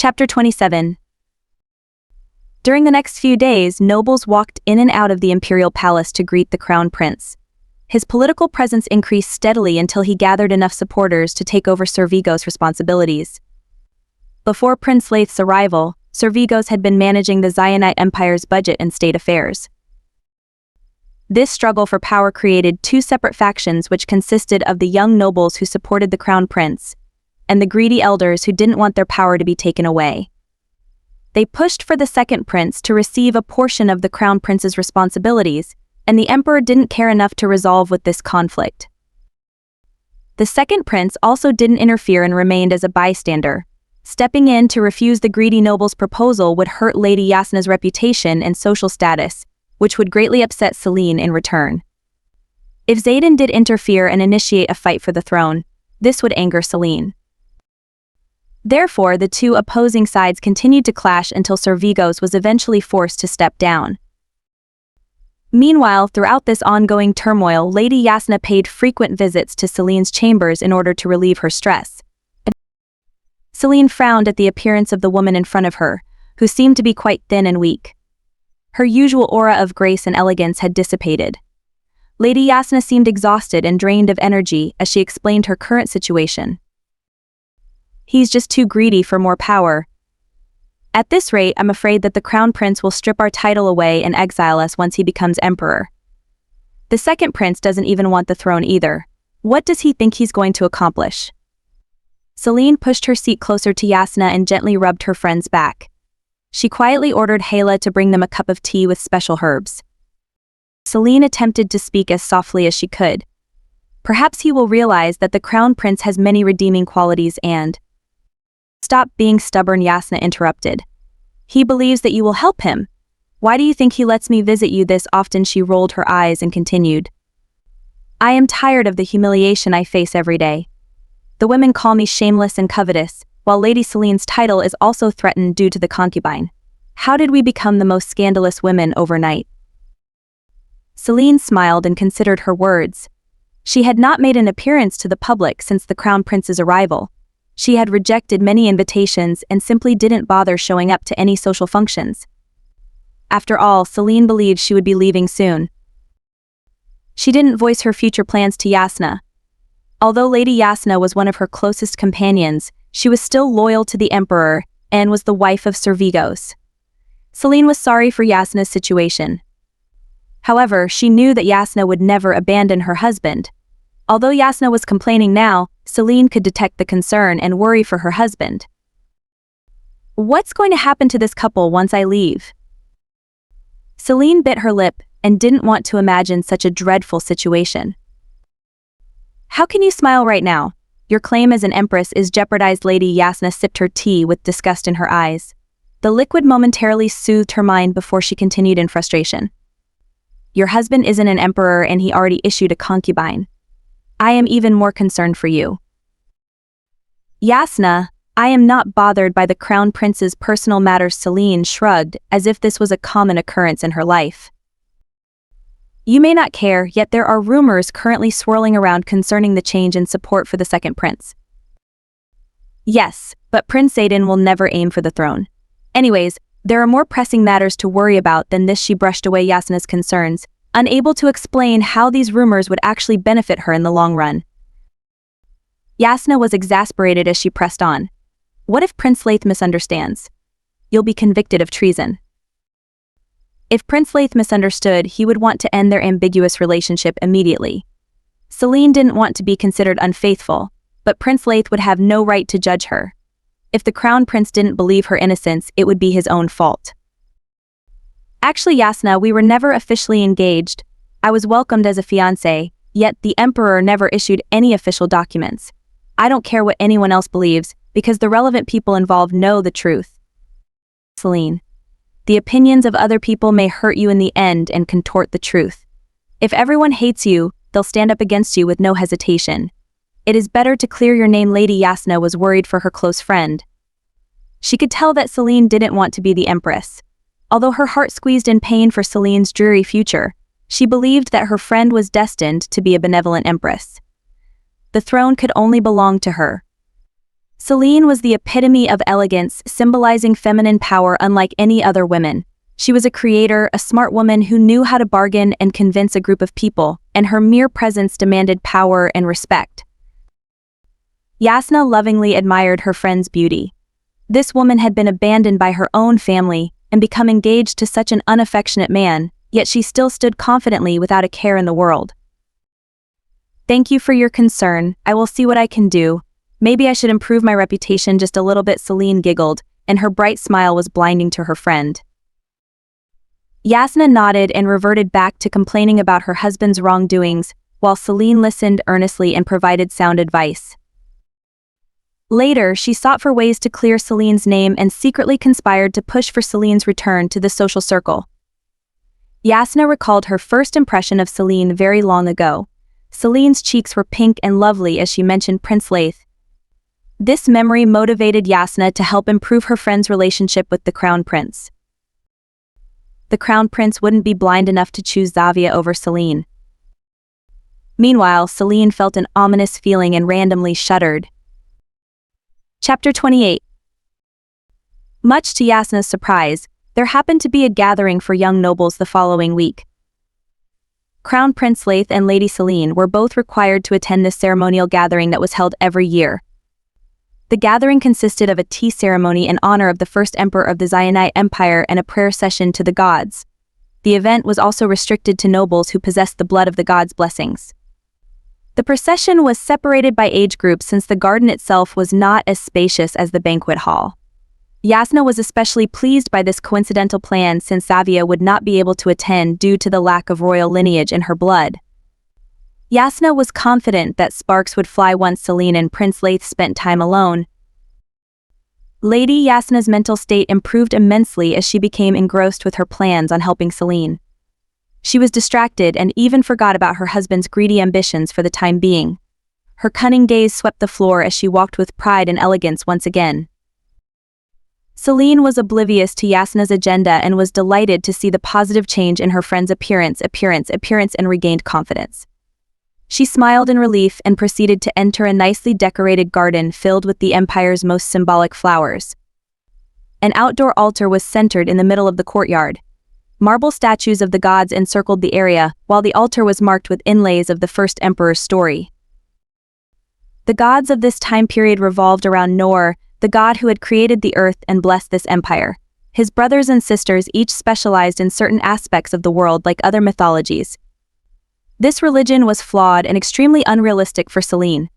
Chapter 27. During the next few days, nobles walked in and out of the imperial palace to greet the crown prince. His political presence increased steadily until he gathered enough supporters to take over Sir Vigo's responsibilities. Before Prince Leith's arrival, Sir Vigos had been managing the Zionite Empire's budget and state affairs. This struggle for power created two separate factions which consisted of the young nobles who supported the crown prince, and the greedy elders who didn't want their power to be taken away. They pushed for the second prince to receive a portion of the crown prince's responsibilities, and the emperor didn't care enough to resolve with this conflict. The second prince also didn't interfere and remained as a bystander. Stepping in to refuse the greedy noble's proposal would hurt Lady Yasna's reputation and social status, which would greatly upset Selene in return. If Xaden did interfere and initiate a fight for the throne, this would anger Selene. Therefore, the two opposing sides continued to clash until Sir Vigos was eventually forced to step down. Meanwhile, throughout this ongoing turmoil, Lady Yasna paid frequent visits to Selene's chambers in order to relieve her stress. Selene frowned at the appearance of the woman in front of her, who seemed to be quite thin and weak. Her usual aura of grace and elegance had dissipated. Lady Yasna seemed exhausted and drained of energy as she explained her current situation. He's just too greedy for more power. At this rate, I'm afraid that the crown prince will strip our title away and exile us once he becomes emperor. The second prince doesn't even want the throne either. What does he think he's going to accomplish? Selene pushed her seat closer to Yasna and gently rubbed her friend's back. She quietly ordered Hala to bring them a cup of tea with special herbs. Selene attempted to speak as softly as she could. Perhaps he will realize that the crown prince has many redeeming qualities and... Stop being stubborn, Yasna interrupted. He believes that you will help him. Why do you think he lets me visit you this often? She rolled her eyes and continued. I am tired of the humiliation I face every day. The women call me shameless and covetous, while Lady Selene's title is also threatened due to the concubine. How did we become the most scandalous women overnight? Selene smiled and considered her words. She had not made an appearance to the public since the crown prince's arrival. She had rejected many invitations and simply didn't bother showing up to any social functions. After all, Selene believed she would be leaving soon. She didn't voice her future plans to Yasna. Although Lady Yasna was one of her closest companions, she was still loyal to the emperor and was the wife of Sir Vigos. Selene was sorry for Yasna's situation. However, she knew that Yasna would never abandon her husband. Although Yasna was complaining now, Selene could detect the concern and worry for her husband. What's going to happen to this couple once I leave? Selene bit her lip and didn't want to imagine such a dreadful situation. How can you smile right now? Your claim as an empress is jeopardized. Lady Yasna sipped her tea with disgust in her eyes. The liquid momentarily soothed her mind before she continued in frustration. Your husband isn't an emperor and he already issued a concubine. I am even more concerned for you. Yasna, I am not bothered by the crown prince's personal matters. Selene shrugged, as if this was a common occurrence in her life. You may not care, yet there are rumors currently swirling around concerning the change in support for the second prince. Yes, but Prince Xaden will never aim for the throne. Anyways, there are more pressing matters to worry about than this. She brushed away Yasna's concerns, unable to explain how these rumors would actually benefit her in the long run. Yasna was exasperated as she pressed on. What if Prince Leith misunderstands? You'll be convicted of treason. If Prince Leith misunderstood, he would want to end their ambiguous relationship immediately. Selene didn't want to be considered unfaithful, but Prince Leith would have no right to judge her. If the crown prince didn't believe her innocence, it would be his own fault. Actually, Yasna, we were never officially engaged. I was welcomed as a fiancé, yet the emperor never issued any official documents. I don't care what anyone else believes, because the relevant people involved know the truth. Selene. The opinions of other people may hurt you in the end and contort the truth. If everyone hates you, they'll stand up against you with no hesitation. It is better to clear your name. Lady Yasna was worried for her close friend. She could tell that Selene didn't want to be the empress. Although her heart squeezed in pain for Selene's dreary future, she believed that her friend was destined to be a benevolent empress. The throne could only belong to her. Selene was the epitome of elegance, symbolizing feminine power unlike any other woman. She was a creator, a smart woman who knew how to bargain and convince a group of people, and her mere presence demanded power and respect. Yasna lovingly admired her friend's beauty. This woman had been abandoned by her own family and become engaged to such an unaffectionate man, yet she still stood confidently without a care in the world. "Thank you for your concern. I will see what I can do. Maybe I should improve my reputation just a little bit," Selene giggled, and her bright smile was blinding to her friend. Yasna nodded and reverted back to complaining about her husband's wrongdoings, while Selene listened earnestly and provided sound advice. Later, she sought for ways to clear Selene's name and secretly conspired to push for Selene's return to the social circle. Yasna recalled her first impression of Selene very long ago. Selene's cheeks were pink and lovely as she mentioned Prince Laith. This memory motivated Yasna to help improve her friend's relationship with the Crown Prince. The Crown Prince wouldn't be blind enough to choose Zavia over Selene. Meanwhile, Selene felt an ominous feeling and randomly shuddered. Chapter 28. Much to Yasna's surprise, there happened to be a gathering for young nobles the following week. Crown Prince Laith and Lady Selene were both required to attend this ceremonial gathering that was held every year. The gathering consisted of a tea ceremony in honor of the first emperor of the Zionite Empire and a prayer session to the gods. The event was also restricted to nobles who possessed the blood of the gods' blessings. The procession was separated by age groups since the garden itself was not as spacious as the banquet hall. Yasna was especially pleased by this coincidental plan since Zavia would not be able to attend due to the lack of royal lineage in her blood. Yasna was confident that sparks would fly once Selene and Prince Laith spent time alone. Lady Yasna's mental state improved immensely as she became engrossed with her plans on helping Selene. She was distracted and even forgot about her husband's greedy ambitions for the time being. Her cunning gaze swept the floor as she walked with pride and elegance once again. Selene was oblivious to Yasna's agenda and was delighted to see the positive change in her friend's appearance and regained confidence. She smiled in relief and proceeded to enter a nicely decorated garden filled with the empire's most symbolic flowers. An outdoor altar was centered in the middle of the courtyard. Marble statues of the gods encircled the area, while the altar was marked with inlays of the first emperor's story. The gods of this time period revolved around Nor, the god who had created the earth and blessed this empire. His brothers and sisters each specialized in certain aspects of the world like other mythologies. This religion was flawed and extremely unrealistic for Selene.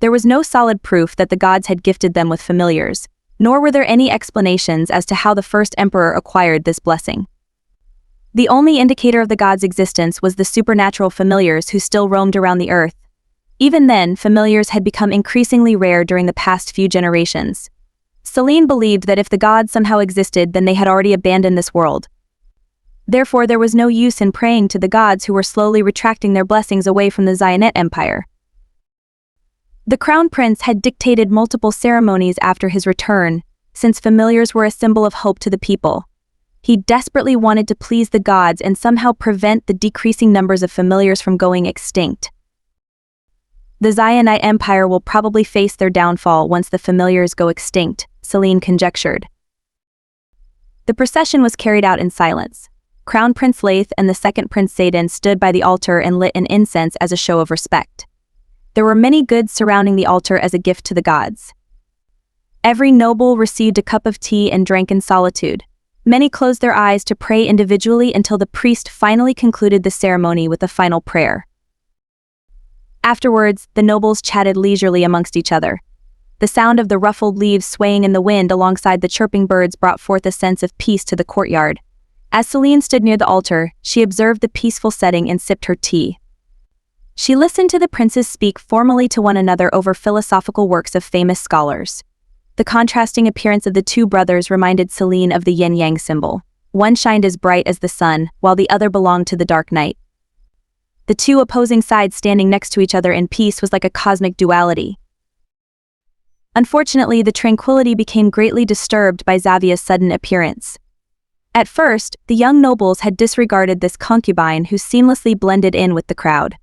There was no solid proof that the gods had gifted them with familiars, nor were there any explanations as to how the first emperor acquired this blessing. The only indicator of the gods' existence was the supernatural familiars who still roamed around the earth. Even then, familiars had become increasingly rare during the past few generations. Selene believed that if the gods somehow existed, then they had already abandoned this world. Therefore, there was no use in praying to the gods who were slowly retracting their blessings away from the Zionite Empire. The Crown Prince had dictated multiple ceremonies after his return, since familiars were a symbol of hope to the people. He desperately wanted to please the gods and somehow prevent the decreasing numbers of familiars from going extinct. The Zionite Empire will probably face their downfall once the familiars go extinct, Selene conjectured. The procession was carried out in silence. Crown Prince Laith and the second Prince Sadin stood by the altar and lit an incense as a show of respect. There were many goods surrounding the altar as a gift to the gods. Every noble received a cup of tea and drank in solitude. Many closed their eyes to pray individually until the priest finally concluded the ceremony with a final prayer. Afterwards, the nobles chatted leisurely amongst each other. The sound of the ruffled leaves swaying in the wind alongside the chirping birds brought forth a sense of peace to the courtyard. As Selene stood near the altar, she observed the peaceful setting and sipped her tea. She listened to the princes speak formally to one another over philosophical works of famous scholars. The contrasting appearance of the two brothers reminded Selene of the yin-yang symbol. One shined as bright as the sun, while the other belonged to the dark night. The two opposing sides standing next to each other in peace was like a cosmic duality. Unfortunately, the tranquility became greatly disturbed by Zavia's sudden appearance. At first, the young nobles had disregarded this concubine who seamlessly blended in with the crowd.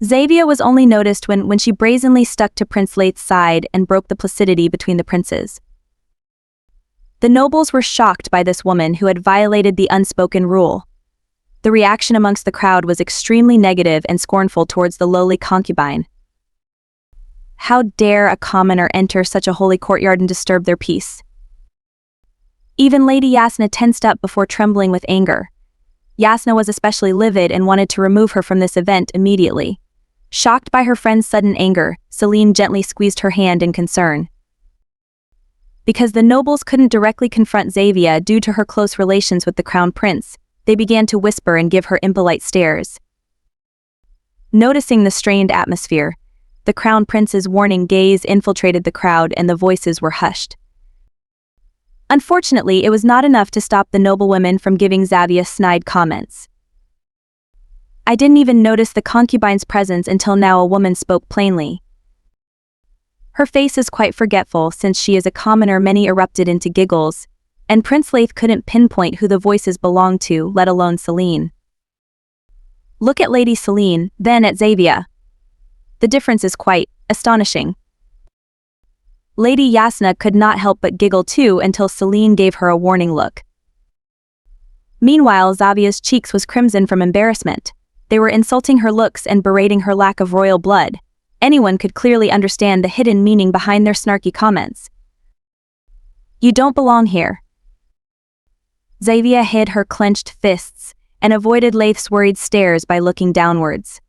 Xavier was only noticed when she brazenly stuck to Prince Leith's side and broke the placidity between the princes. The nobles were shocked by this woman who had violated the unspoken rule. The reaction amongst the crowd was extremely negative and scornful towards the lowly concubine. How dare a commoner enter such a holy courtyard and disturb their peace? Even Lady Yasna tensed up before trembling with anger. Yasna was especially livid and wanted to remove her from this event immediately. Shocked by her friend's sudden anger, Celine gently squeezed her hand in concern. Because the nobles couldn't directly confront Xavier due to her close relations with the crown prince, they began to whisper and give her impolite stares. Noticing the strained atmosphere, the crown prince's warning gaze infiltrated the crowd and the voices were hushed. Unfortunately, it was not enough to stop the noblewomen from giving Xavier snide comments. I didn't even notice the concubine's presence until now, a woman spoke plainly. Her face is quite forgetful since she is a commoner. Many erupted into giggles, and Prince Leith couldn't pinpoint who the voices belonged to, let alone Celine. Look at Lady Celine, then at Xavier. The difference is quite astonishing. Lady Yasna could not help but giggle too until Celine gave her a warning look. Meanwhile, Xavier's cheeks was crimson from embarrassment. They were insulting her looks and berating her lack of royal blood. Anyone could clearly understand the hidden meaning behind their snarky comments. You don't belong here. Xavier hid her clenched fists and avoided Leith's worried stares by looking downwards.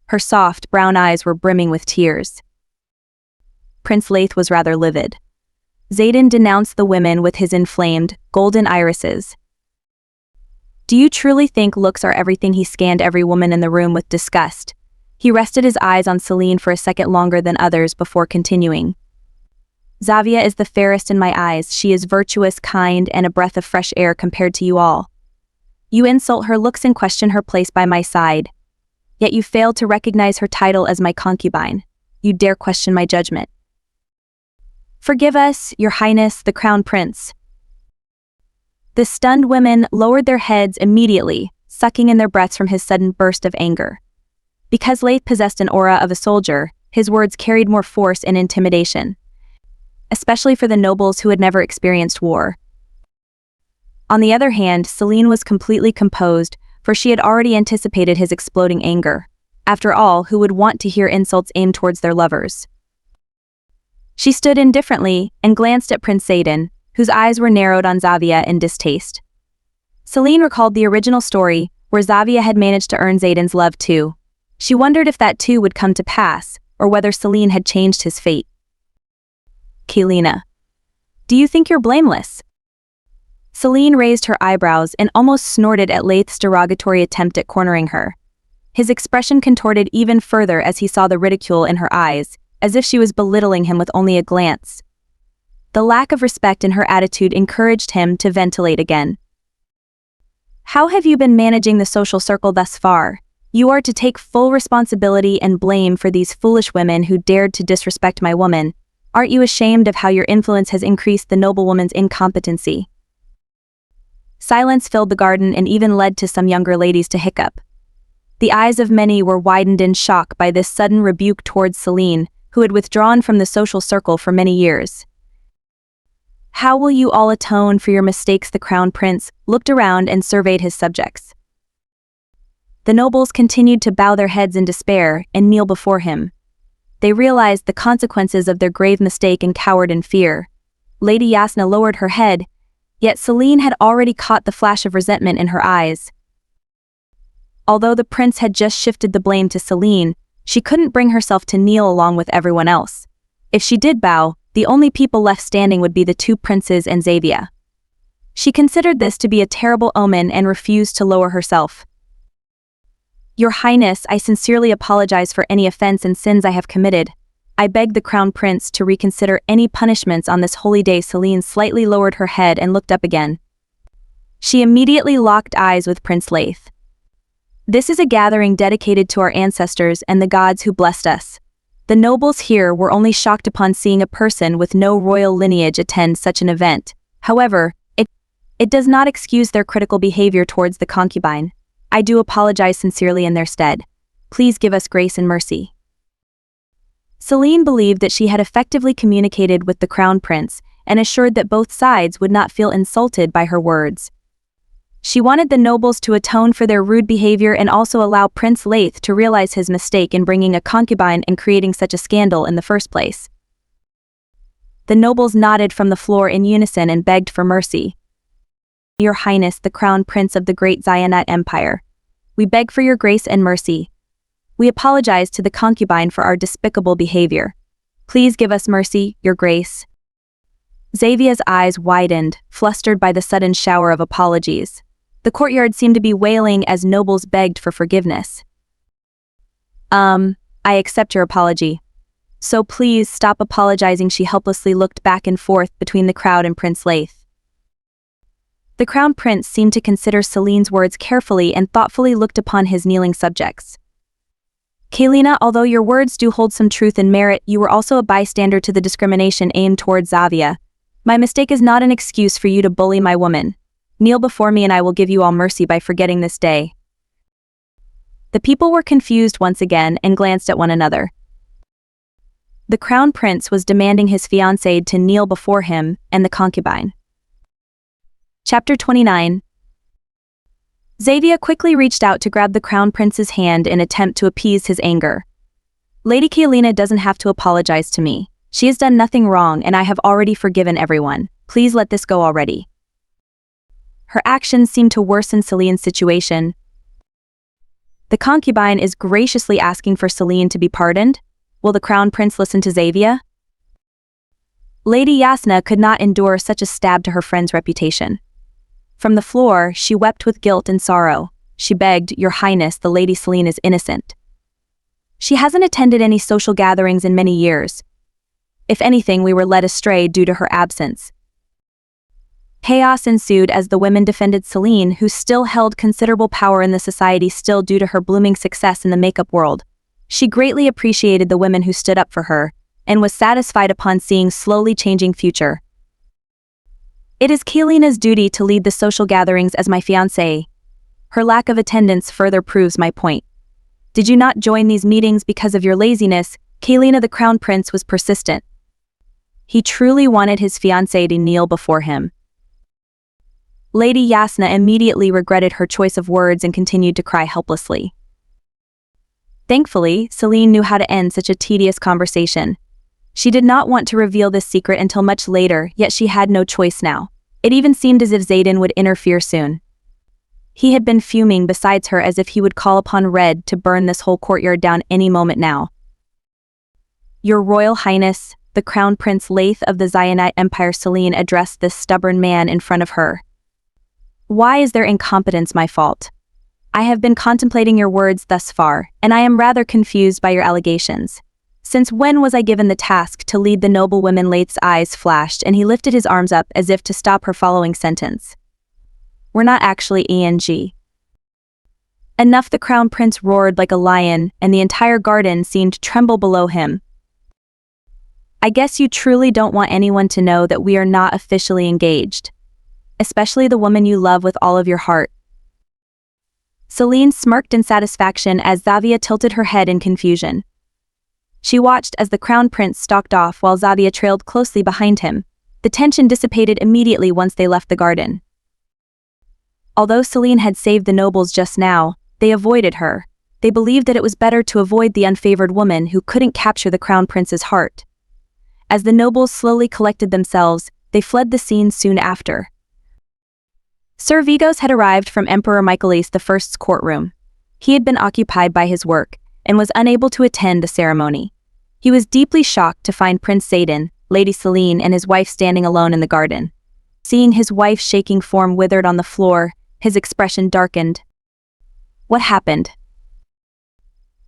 Her soft, brown eyes were brimming with tears. Prince Leith was rather livid. Xaden denounced the women with his inflamed, golden irises. Do you truly think looks are everything? He scanned every woman in the room with disgust. He rested his eyes on Celine for a second longer than others before continuing. Xavier is the fairest in my eyes. She is virtuous, kind, and a breath of fresh air compared to you all. You insult her looks and question her place by my side. Yet you fail to recognize her title as my concubine. You dare question my judgment. Forgive us, Your Highness, the Crown Prince. The stunned women lowered their heads immediately, sucking in their breaths from his sudden burst of anger. Because Leith possessed an aura of a soldier, his words carried more force and intimidation, especially for the nobles who had never experienced war. On the other hand, Celine was completely composed, for she had already anticipated his exploding anger. After all, who would want to hear insults aimed towards their lovers? She stood indifferently and glanced at Prince Xaden, whose eyes were narrowed on Xavier in distaste. Celine recalled the original story, where Xavier had managed to earn Xaden's love too. She wondered if that too would come to pass, or whether Celine had changed his fate. Kaelina, do you think you're blameless? Celine raised her eyebrows and almost snorted at Leith's derogatory attempt at cornering her. His expression contorted even further as he saw the ridicule in her eyes, as if she was belittling him with only a glance. The lack of respect in her attitude encouraged him to ventilate again. How have you been managing the social circle thus far? You are to take full responsibility and blame for these foolish women who dared to disrespect my woman. Aren't you ashamed of how your influence has increased the noblewoman's incompetency? Silence filled the garden and even led to some younger ladies to hiccup. The eyes of many were widened in shock by this sudden rebuke towards Celine, who had withdrawn from the social circle for many years. How will you all atone for your mistakes? The crown prince looked around and surveyed his subjects. The nobles continued to bow their heads in despair and kneel before him. They realized the consequences of their grave mistake and cowered in fear. Lady Yasna lowered her head, yet Celine had already caught the flash of resentment in her eyes. Although the prince had just shifted the blame to Celine, she couldn't bring herself to kneel along with everyone else. If she did bow, the only people left standing would be the two princes and Xavier. She considered this to be a terrible omen and refused to lower herself. Your Highness, I sincerely apologize for any offense and sins I have committed. I beg the Crown Prince to reconsider any punishments on this holy day. Celine slightly lowered her head and looked up again. She immediately locked eyes with Prince Leith. This is a gathering dedicated to our ancestors and the gods who blessed us. The nobles here were only shocked upon seeing a person with no royal lineage attend such an event. However, it does not excuse their critical behavior towards the concubine. I do apologize sincerely in their stead. Please give us grace and mercy. Celine believed that she had effectively communicated with the crown prince and assured that both sides would not feel insulted by her words. She wanted the nobles to atone for their rude behavior and also allow Prince Laith to realize his mistake in bringing a concubine and creating such a scandal in the first place. The nobles nodded from the floor in unison and begged for mercy. Your Highness, the Crown Prince of the Great Zayanat Empire, we beg for your grace and mercy. We apologize to the concubine for our despicable behavior. Please give us mercy, your grace. Xavia's eyes widened, flustered by the sudden shower of apologies. The courtyard seemed to be wailing as nobles begged for forgiveness. I accept your apology. So please stop apologizing. She helplessly looked back and forth between the crowd and Prince Laith. The Crown Prince seemed to consider Celine's words carefully and thoughtfully looked upon his kneeling subjects. Kaelina, although your words do hold some truth and merit, you were also a bystander to the discrimination aimed towards Xavia. My mistake is not an excuse for you to bully my woman. Kneel before me and I will give you all mercy by forgetting this day. The people were confused once again and glanced at one another. The Crown Prince was demanding his fiancée to kneel before him and the concubine. Chapter 29. Xavia quickly reached out to grab the Crown Prince's hand in attempt to appease his anger. Lady Kaelina doesn't have to apologize to me. She has done nothing wrong and I have already forgiven everyone. Please let this go already. Her actions seemed to worsen Celine's situation. The concubine is graciously asking for Celine to be pardoned. Will the Crown Prince listen to Xavia? Lady Yasna could not endure such a stab to her friend's reputation. From the floor, she wept with guilt and sorrow. She begged, Your Highness, the Lady Celine is innocent. She hasn't attended any social gatherings in many years. If anything, we were led astray due to her absence. Chaos ensued as the women defended Celine, who still held considerable power in the society still due to her blooming success in the makeup world. She greatly appreciated the women who stood up for her, and was satisfied upon seeing slowly changing future. It is Kaelina's duty to lead the social gatherings as my fiancée. Her lack of attendance further proves my point. Did you not join these meetings because of your laziness? Kaelina, the Crown Prince, was persistent. He truly wanted his fiancée to kneel before him. Lady Yasna immediately regretted her choice of words and continued to cry helplessly. Thankfully, Celine knew how to end such a tedious conversation. She did not want to reveal this secret until much later, yet she had no choice now. It even seemed as if Xaden would interfere soon. He had been fuming besides her as if he would call upon Red to burn this whole courtyard down any moment now. Your Royal Highness, the Crown Prince Laith of the Zayanite Empire, Celine addressed this stubborn man in front of her. Why is their incompetence my fault? I have been contemplating your words thus far, and I am rather confused by your allegations. Since when was I given the task to lead the noble women? Laith's eyes flashed and he lifted his arms up as if to stop her following sentence. We're not actually ENG. Enough, the Crown Prince roared like a lion, and the entire garden seemed to tremble below him. I guess you truly don't want anyone to know that we are not officially engaged. Especially the woman you love with all of your heart. Celine smirked in satisfaction as Xavia tilted her head in confusion. She watched as the Crown Prince stalked off while Xavia trailed closely behind him. The tension dissipated immediately once they left the garden. Although Celine had saved the nobles just now, they avoided her. They believed that it was better to avoid the unfavored woman who couldn't capture the Crown Prince's heart. As the nobles slowly collected themselves, they fled the scene soon after. Sir Vigos had arrived from Emperor Michaelis I's courtroom. He had been occupied by his work, and was unable to attend the ceremony. He was deeply shocked to find Prince Xaden, Lady Celine and his wife standing alone in the garden. Seeing his wife's shaking form withered on the floor, his expression darkened. What happened?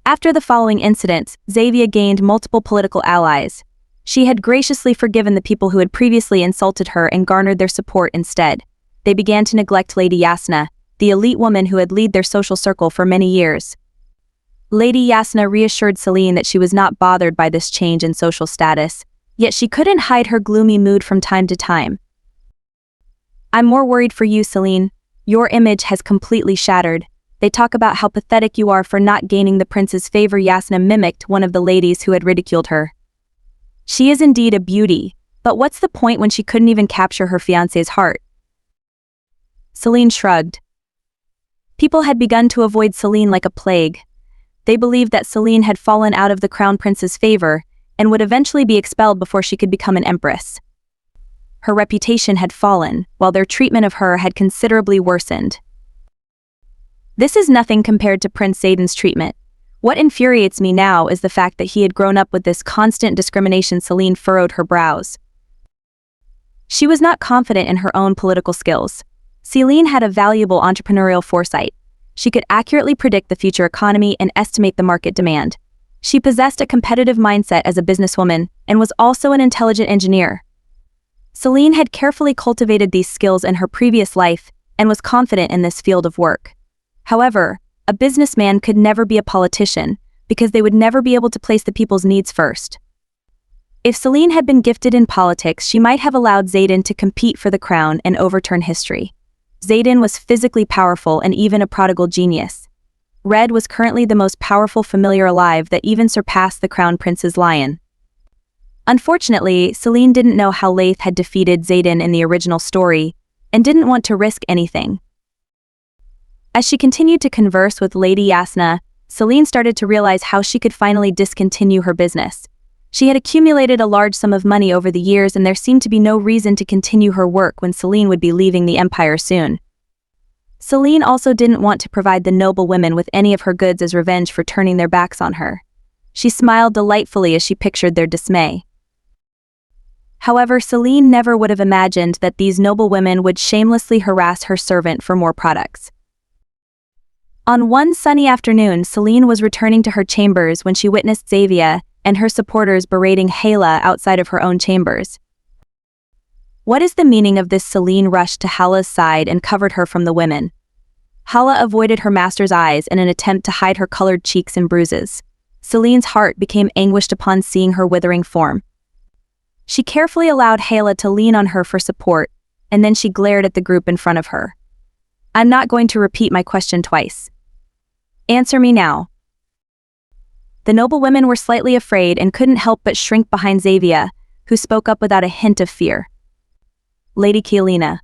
After the following incidents, Xavia gained multiple political allies. She had graciously forgiven the people who had previously insulted her and garnered their support instead. They began to neglect Lady Yasna, the elite woman who had led their social circle for many years. Lady Yasna reassured Celine that she was not bothered by this change in social status, yet she couldn't hide her gloomy mood from time to time. I'm more worried for you, Celine. Your image has completely shattered. They talk about how pathetic you are for not gaining the prince's favor. Yasna mimicked one of the ladies who had ridiculed her. She is indeed a beauty, but what's the point when she couldn't even capture her fiancé's heart? Celine shrugged. People had begun to avoid Celine like a plague. They believed that Celine had fallen out of the crown prince's favor and would eventually be expelled before she could become an empress. Her reputation had fallen, while their treatment of her had considerably worsened. This is nothing compared to Prince Zayden's treatment. What infuriates me now is the fact that he had grown up with this constant discrimination. Celine furrowed her brows. She was not confident in her own political skills. Celine had a valuable entrepreneurial foresight. She could accurately predict the future economy and estimate the market demand. She possessed a competitive mindset as a businesswoman and was also an intelligent engineer. Celine had carefully cultivated these skills in her previous life and was confident in this field of work. However, a businessman could never be a politician because they would never be able to place the people's needs first. If Celine had been gifted in politics, she might have allowed Zayden to compete for the crown and overturn history. Zayden was physically powerful and even a prodigal genius. Red was currently the most powerful familiar alive that even surpassed the crown prince's lion. Unfortunately, Celine didn't know how Leith had defeated Zayden in the original story and didn't want to risk anything. As she continued to converse with Lady Yasna, Celine started to realize how she could finally discontinue her business. She had accumulated a large sum of money over the years, and there seemed to be no reason to continue her work when Celine would be leaving the empire soon. Celine also didn't want to provide the noble women with any of her goods as revenge for turning their backs on her. She smiled delightfully as she pictured their dismay. However, Celine never would have imagined that these noble women would shamelessly harass her servant for more products. On one sunny afternoon, Celine was returning to her chambers when she witnessed Xavier and her supporters berating Hala outside of her own chambers. What is the meaning of this? Celine rushed to Hala's side and covered her from the women. Hala avoided her master's eyes in an attempt to hide her colored cheeks and bruises. Celine's heart became anguished upon seeing her withering form. She carefully allowed Hala to lean on her for support, and then she glared at the group in front of her. I'm not going to repeat my question twice. Answer me now. The noble women were slightly afraid and couldn't help but shrink behind Xavier, who spoke up without a hint of fear. Lady Kielina,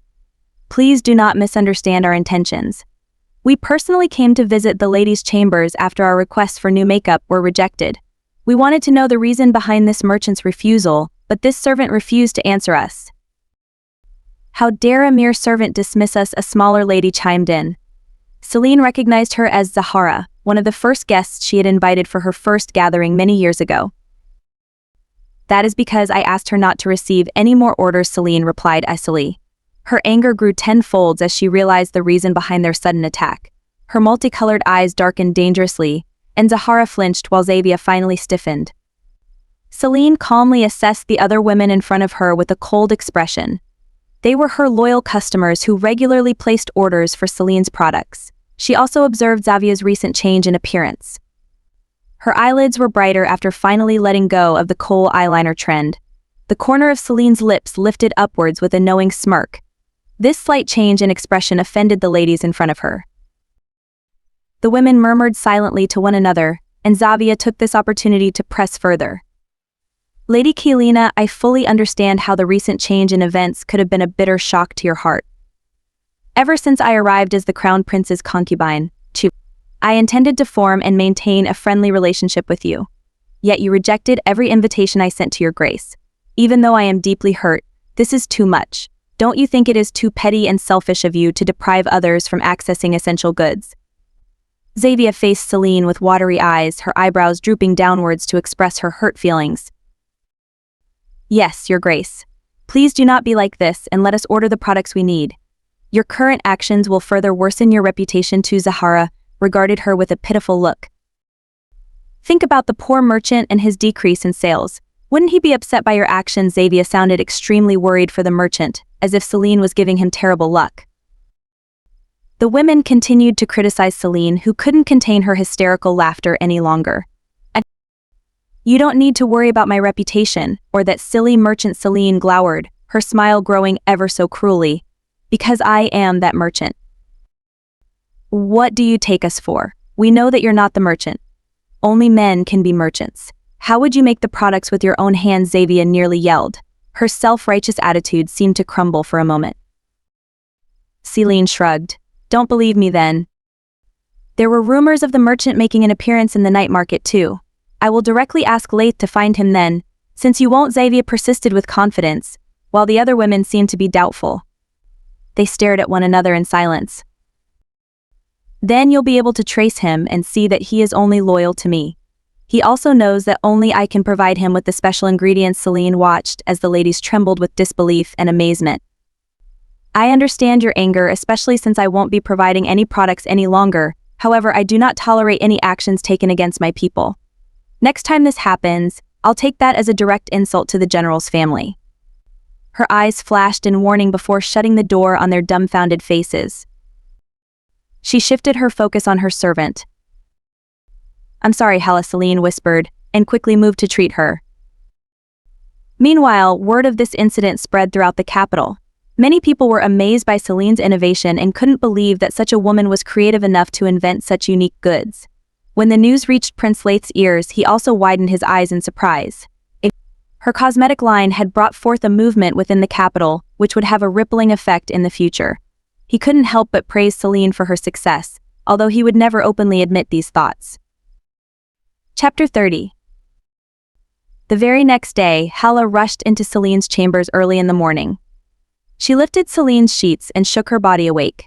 please do not misunderstand our intentions. We personally came to visit the ladies' chambers after our requests for new makeup were rejected. We wanted to know the reason behind this merchant's refusal, but this servant refused to answer us. How dare a mere servant dismiss us? A smaller lady chimed in. Celine recognized her as Zahara, one of the first guests she had invited for her first gathering many years ago. That is because I asked her not to receive any more orders, Celine replied icily. Her anger grew tenfold as she realized the reason behind their sudden attack. Her multicolored eyes darkened dangerously, and Zahara flinched while Xavier finally stiffened. Celine calmly assessed the other women in front of her with a cold expression. They were her loyal customers who regularly placed orders for Celine's products. She also observed Xavier's recent change in appearance. Her eyelids were brighter after finally letting go of the kohl eyeliner trend. The corner of Celine's lips lifted upwards with a knowing smirk. This slight change in expression offended the ladies in front of her. The women murmured silently to one another, and Xavier took this opportunity to press further. Lady Kielina, I fully understand how the recent change in events could have been a bitter shock to your heart. Ever since I arrived as the Crown Prince's concubine, I intended to form and maintain a friendly relationship with you. Yet you rejected every invitation I sent to your grace. Even though I am deeply hurt, this is too much. Don't you think it is too petty and selfish of you to deprive others from accessing essential goods? Xavier faced Celine with watery eyes, her eyebrows drooping downwards to express her hurt feelings. Yes, Your Grace. Please do not be like this and let us order the products we need. Your current actions will further worsen your reputation. Zahara regarded her with a pitiful look. Think about the poor merchant and his decrease in sales. Wouldn't he be upset by your actions? Xavier sounded extremely worried for the merchant, as if Celine was giving him terrible luck. The women continued to criticize Celine, who couldn't contain her hysterical laughter any longer. You don't need to worry about my reputation, or that silly merchant. Celine glowered, her smile growing ever so cruelly. Because I am that merchant. What do you take us for? We know that you're not the merchant. Only men can be merchants. How would you make the products with your own hands? Xavier nearly yelled. Her self-righteous attitude seemed to crumble for a moment. Celine shrugged. Don't believe me then. There were rumors of the merchant making an appearance in the night market too. I will directly ask Leith to find him then, since you won't. Xavier persisted with confidence, while the other women seemed to be doubtful. They stared at one another in silence. Then you'll be able to trace him and see that he is only loyal to me. He also knows that only I can provide him with the special ingredients. Celine watched as the ladies trembled with disbelief and amazement. I understand your anger, especially since I won't be providing any products any longer. However, I do not tolerate any actions taken against my people. Next time this happens, I'll take that as a direct insult to the general's family. Her eyes flashed in warning before shutting the door on their dumbfounded faces. She shifted her focus on her servant. I'm sorry, Hala, Celine whispered, and quickly moved to treat her. Meanwhile, word of this incident spread throughout the capital. Many people were amazed by Celine's innovation and couldn't believe that such a woman was creative enough to invent such unique goods. When the news reached Prince Leith's ears, he also widened his eyes in surprise. Her cosmetic line had brought forth a movement within the capital, which would have a rippling effect in the future. He couldn't help but praise Celine for her success, although he would never openly admit these thoughts. Chapter 30. The very next day, Hala rushed into Celine's chambers early in the morning. She lifted Celine's sheets and shook her body awake.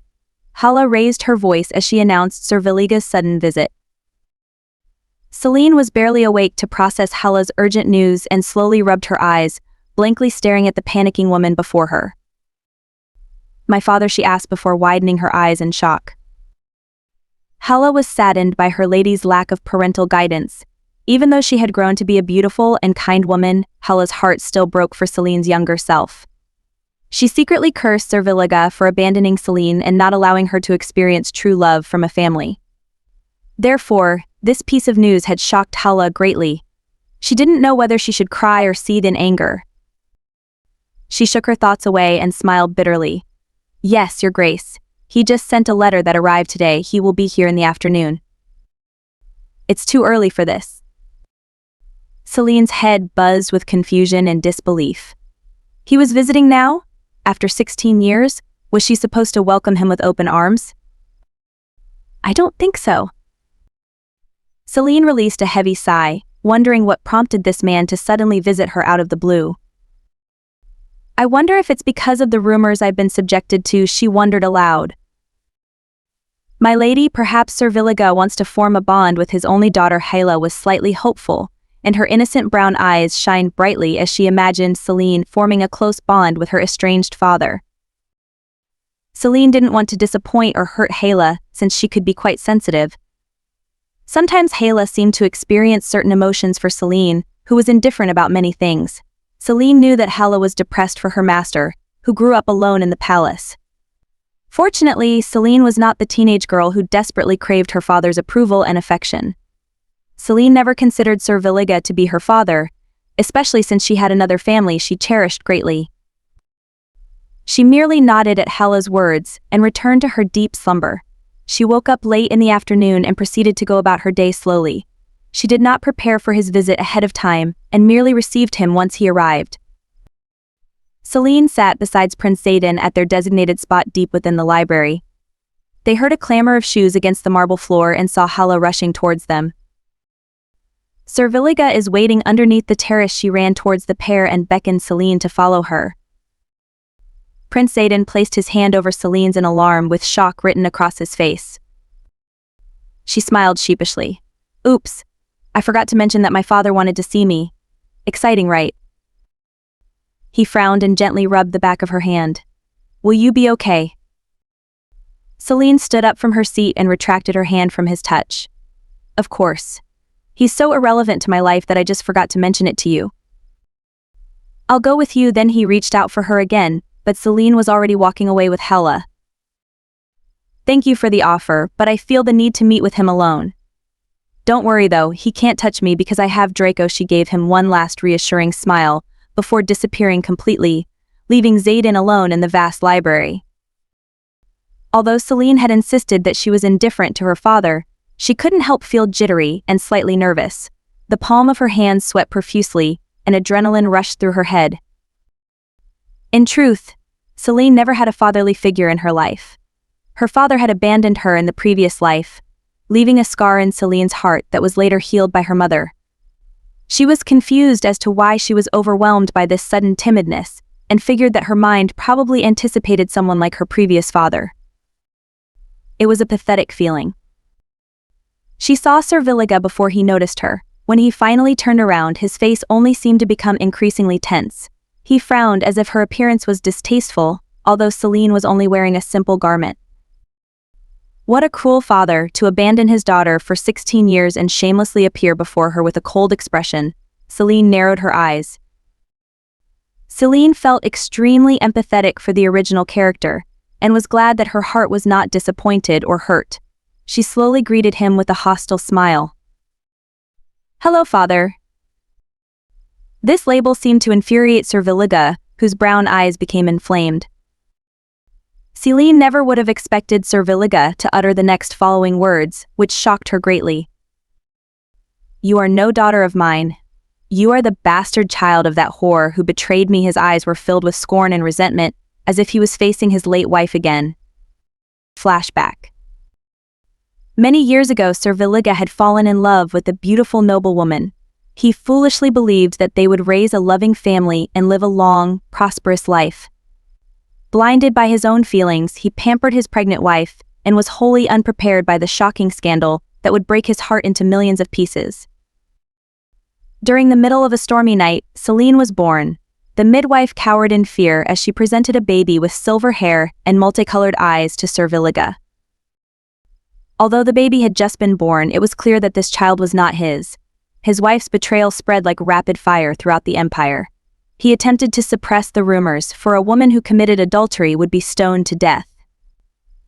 Hala raised her voice as she announced Sir Valiga's sudden visit. Celine was barely awake to process Hala's urgent news and slowly rubbed her eyes, blankly staring at the panicking woman before her. My father, she asked before widening her eyes in shock. Hala was saddened by her lady's lack of parental guidance. Even though she had grown to be a beautiful and kind woman, Hala's heart still broke for Celine's younger self. She secretly cursed Sir Valiga for abandoning Celine and not allowing her to experience true love from a family. Therefore, this piece of news had shocked Hala greatly. She didn't know whether she should cry or seethe in anger. She shook her thoughts away and smiled bitterly. Yes, Your Grace. He just sent a letter that arrived today. He will be here in the afternoon. It's too early for this. Celine's head buzzed with confusion and disbelief. He was visiting now? After 16 years? Was she supposed to welcome him with open arms? I don't think so. Celine released a heavy sigh, wondering what prompted this man to suddenly visit her out of the blue. I wonder if it's because of the rumors I've been subjected to, she wondered aloud. My lady, perhaps Sir Valiga wants to form a bond with his only daughter. Hala was slightly hopeful, and her innocent brown eyes shined brightly as she imagined Celine forming a close bond with her estranged father. Celine didn't want to disappoint or hurt Hala, since she could be quite sensitive. Sometimes Hala seemed to experience certain emotions for Celine, who was indifferent about many things. Celine knew that Hala was depressed for her master, who grew up alone in the palace. Fortunately, Celine was not the teenage girl who desperately craved her father's approval and affection. Celine never considered Sir Valiga to be her father, especially since she had another family she cherished greatly. She merely nodded at Hala's words and returned to her deep slumber. She woke up late in the afternoon and proceeded to go about her day slowly. She did not prepare for his visit ahead of time and merely received him once he arrived. Celine sat beside Prince Zayden at their designated spot deep within the library. They heard a clamor of shoes against the marble floor and saw Hala rushing towards them. Sir Valiga is waiting underneath the terrace. She ran towards the pair and beckoned Celine to follow her. Prince Zayden placed his hand over Celine's in alarm with shock written across his face. She smiled sheepishly. Oops. I forgot to mention that my father wanted to see me. Exciting, right? He frowned and gently rubbed the back of her hand. Will you be okay? Celine stood up from her seat and retracted her hand from his touch. Of course. He's so irrelevant to my life that I just forgot to mention it to you. I'll go with you. Then he reached out for her again, but Celine was already walking away with Hala. Thank you for the offer, but I feel the need to meet with him alone. Don't worry though, he can't touch me because I have Draco. She gave him one last reassuring smile, before disappearing completely, leaving Zayden alone in the vast library. Although Selene had insisted that she was indifferent to her father, she couldn't help feel jittery and slightly nervous. The palm of her hand sweat profusely, and adrenaline rushed through her head. In truth, Selene never had a fatherly figure in her life. Her father had abandoned her in the previous life, leaving a scar in Selene's heart that was later healed by her mother. She was confused as to why she was overwhelmed by this sudden timidness, and figured that her mind probably anticipated someone like her previous father. It was a pathetic feeling. She saw Sir Villiga before he noticed her. When he finally turned around, his face only seemed to become increasingly tense. He frowned as if her appearance was distasteful, although Selene was only wearing a simple garment. What a cruel father to abandon his daughter for 16 years and shamelessly appear before her with a cold expression. Selene narrowed her eyes. Selene felt extremely empathetic for the original character, and was glad that her heart was not disappointed or hurt. She slowly greeted him with a hostile smile. "Hello, father." This label seemed to infuriate Sir Villiga, whose brown eyes became inflamed. Selene never would have expected Sir Villiga to utter the next following words, which shocked her greatly. "You are no daughter of mine. You are the bastard child of that whore who betrayed me." His eyes were filled with scorn and resentment, as if he was facing his late wife again. Flashback. Many years ago, Sir Villiga had fallen in love with a beautiful noblewoman. He foolishly believed that they would raise a loving family and live a long, prosperous life. Blinded by his own feelings, he pampered his pregnant wife, and was wholly unprepared by the shocking scandal that would break his heart into millions of pieces. During the middle of a stormy night, Selene was born. The midwife cowered in fear as she presented a baby with silver hair and multicolored eyes to Sir Villiga. Although the baby had just been born, it was clear that this child was not his. His wife's betrayal spread like rapid fire throughout the empire. He attempted to suppress the rumors, for a woman who committed adultery would be stoned to death.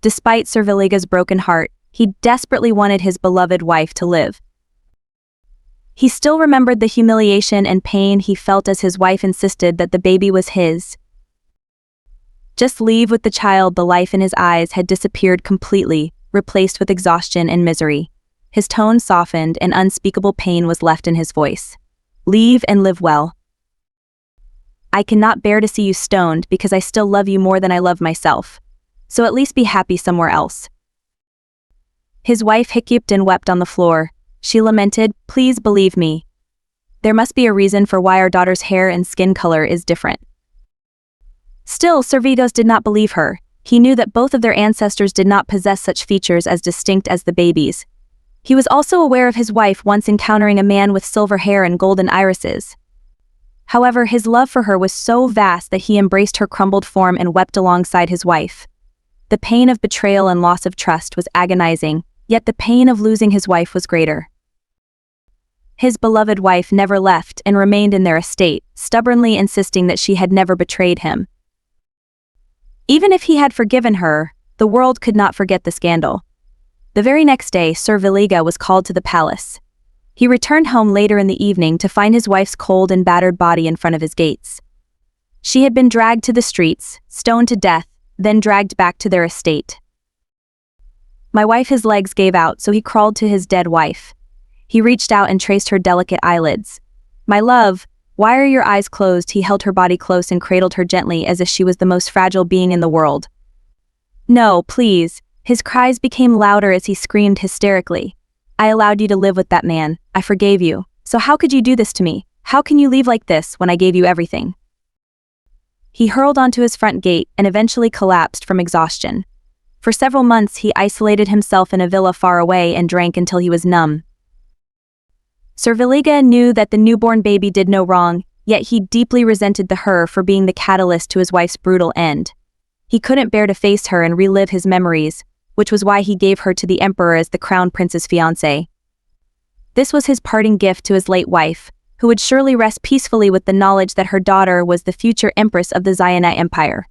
Despite Sir Villiga's broken heart, he desperately wanted his beloved wife to live. He still remembered the humiliation and pain he felt as his wife insisted that the baby was his. "Just leave with the child." The life in his eyes had disappeared completely, replaced with exhaustion and misery. His tone softened, and unspeakable pain was left in his voice. "Leave and live well. I cannot bear to see you stoned because I still love you more than I love myself. So at least be happy somewhere else." His wife hiccuped and wept on the floor. She lamented, "Please believe me. There must be a reason for why our daughter's hair and skin color is different." Still, Sir Vitos did not believe her. He knew that both of their ancestors did not possess such features as distinct as the baby's. He was also aware of his wife once encountering a man with silver hair and golden irises. However, his love for her was so vast that he embraced her crumbled form and wept alongside his wife. The pain of betrayal and loss of trust was agonizing, yet the pain of losing his wife was greater. His beloved wife never left and remained in their estate, stubbornly insisting that she had never betrayed him. Even if he had forgiven her, the world could not forget the scandal. The very next day, Sir Villiga was called to the palace. He returned home later in the evening to find his wife's cold and battered body in front of his gates. She had been dragged to the streets, stoned to death, then dragged back to their estate. His legs gave out, so he crawled to his dead wife. He reached out and traced her delicate eyelids. "My love, why are your eyes closed?" He held her body close and cradled her gently as if she was the most fragile being in the world. "No, please." His cries became louder as he screamed hysterically. "I allowed you to live with that man. I forgave you. So how could you do this to me? How can you leave like this when I gave you everything?" He hurled onto his front gate and eventually collapsed from exhaustion. For several months he isolated himself in a villa far away and drank until he was numb. Sir Villiga knew that the newborn baby did no wrong, yet he deeply resented her for being the catalyst to his wife's brutal end. He couldn't bear to face her and relive his memories, which was why he gave her to the emperor as the crown prince's fiancée. This was his parting gift to his late wife, who would surely rest peacefully with the knowledge that her daughter was the future empress of the Xionite Empire.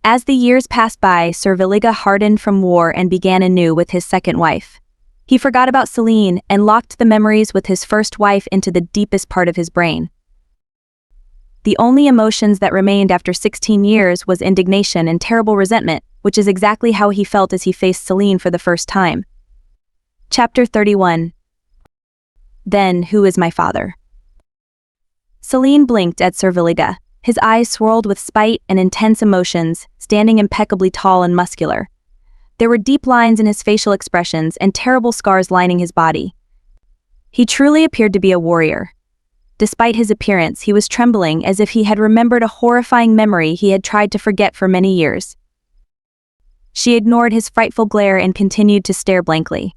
As the years passed by, Sir Villiga hardened from war and began anew with his second wife. He forgot about Selene and locked the memories with his first wife into the deepest part of his brain. The only emotions that remained after 16 years was indignation and terrible resentment, which is exactly how he felt as he faced Celine for the first time. Chapter 31. Then, who is my father? Celine blinked at Serviliga, his eyes swirled with spite and intense emotions, standing impeccably tall and muscular. There were deep lines in his facial expressions and terrible scars lining his body. He truly appeared to be a warrior. Despite his appearance, he was trembling as if he had remembered a horrifying memory he had tried to forget for many years. She ignored his frightful glare and continued to stare blankly.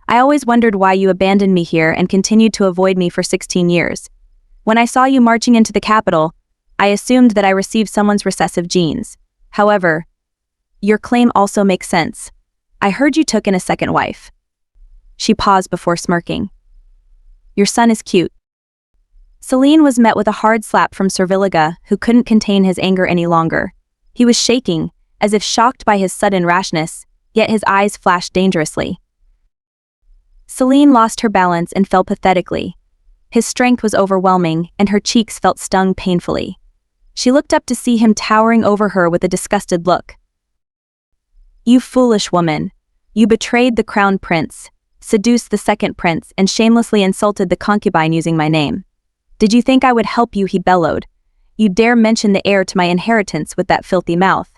I always wondered why you abandoned me here and continued to avoid me for 16 years. When I saw you marching into the capital, I assumed that I received someone's recessive genes. However, your claim also makes sense. I heard you took in a second wife. She paused before smirking. Your son is cute. Celine was met with a hard slap from Serviliga, who couldn't contain his anger any longer. He was shaking, as if shocked by his sudden rashness, yet his eyes flashed dangerously. Celine lost her balance and fell pathetically. His strength was overwhelming, and her cheeks felt stung painfully. She looked up to see him towering over her with a disgusted look. You foolish woman. You betrayed the crown prince, seduced the second prince, and shamelessly insulted the concubine using my name. Did you think I would help you? He bellowed. You dare mention the heir to my inheritance with that filthy mouth.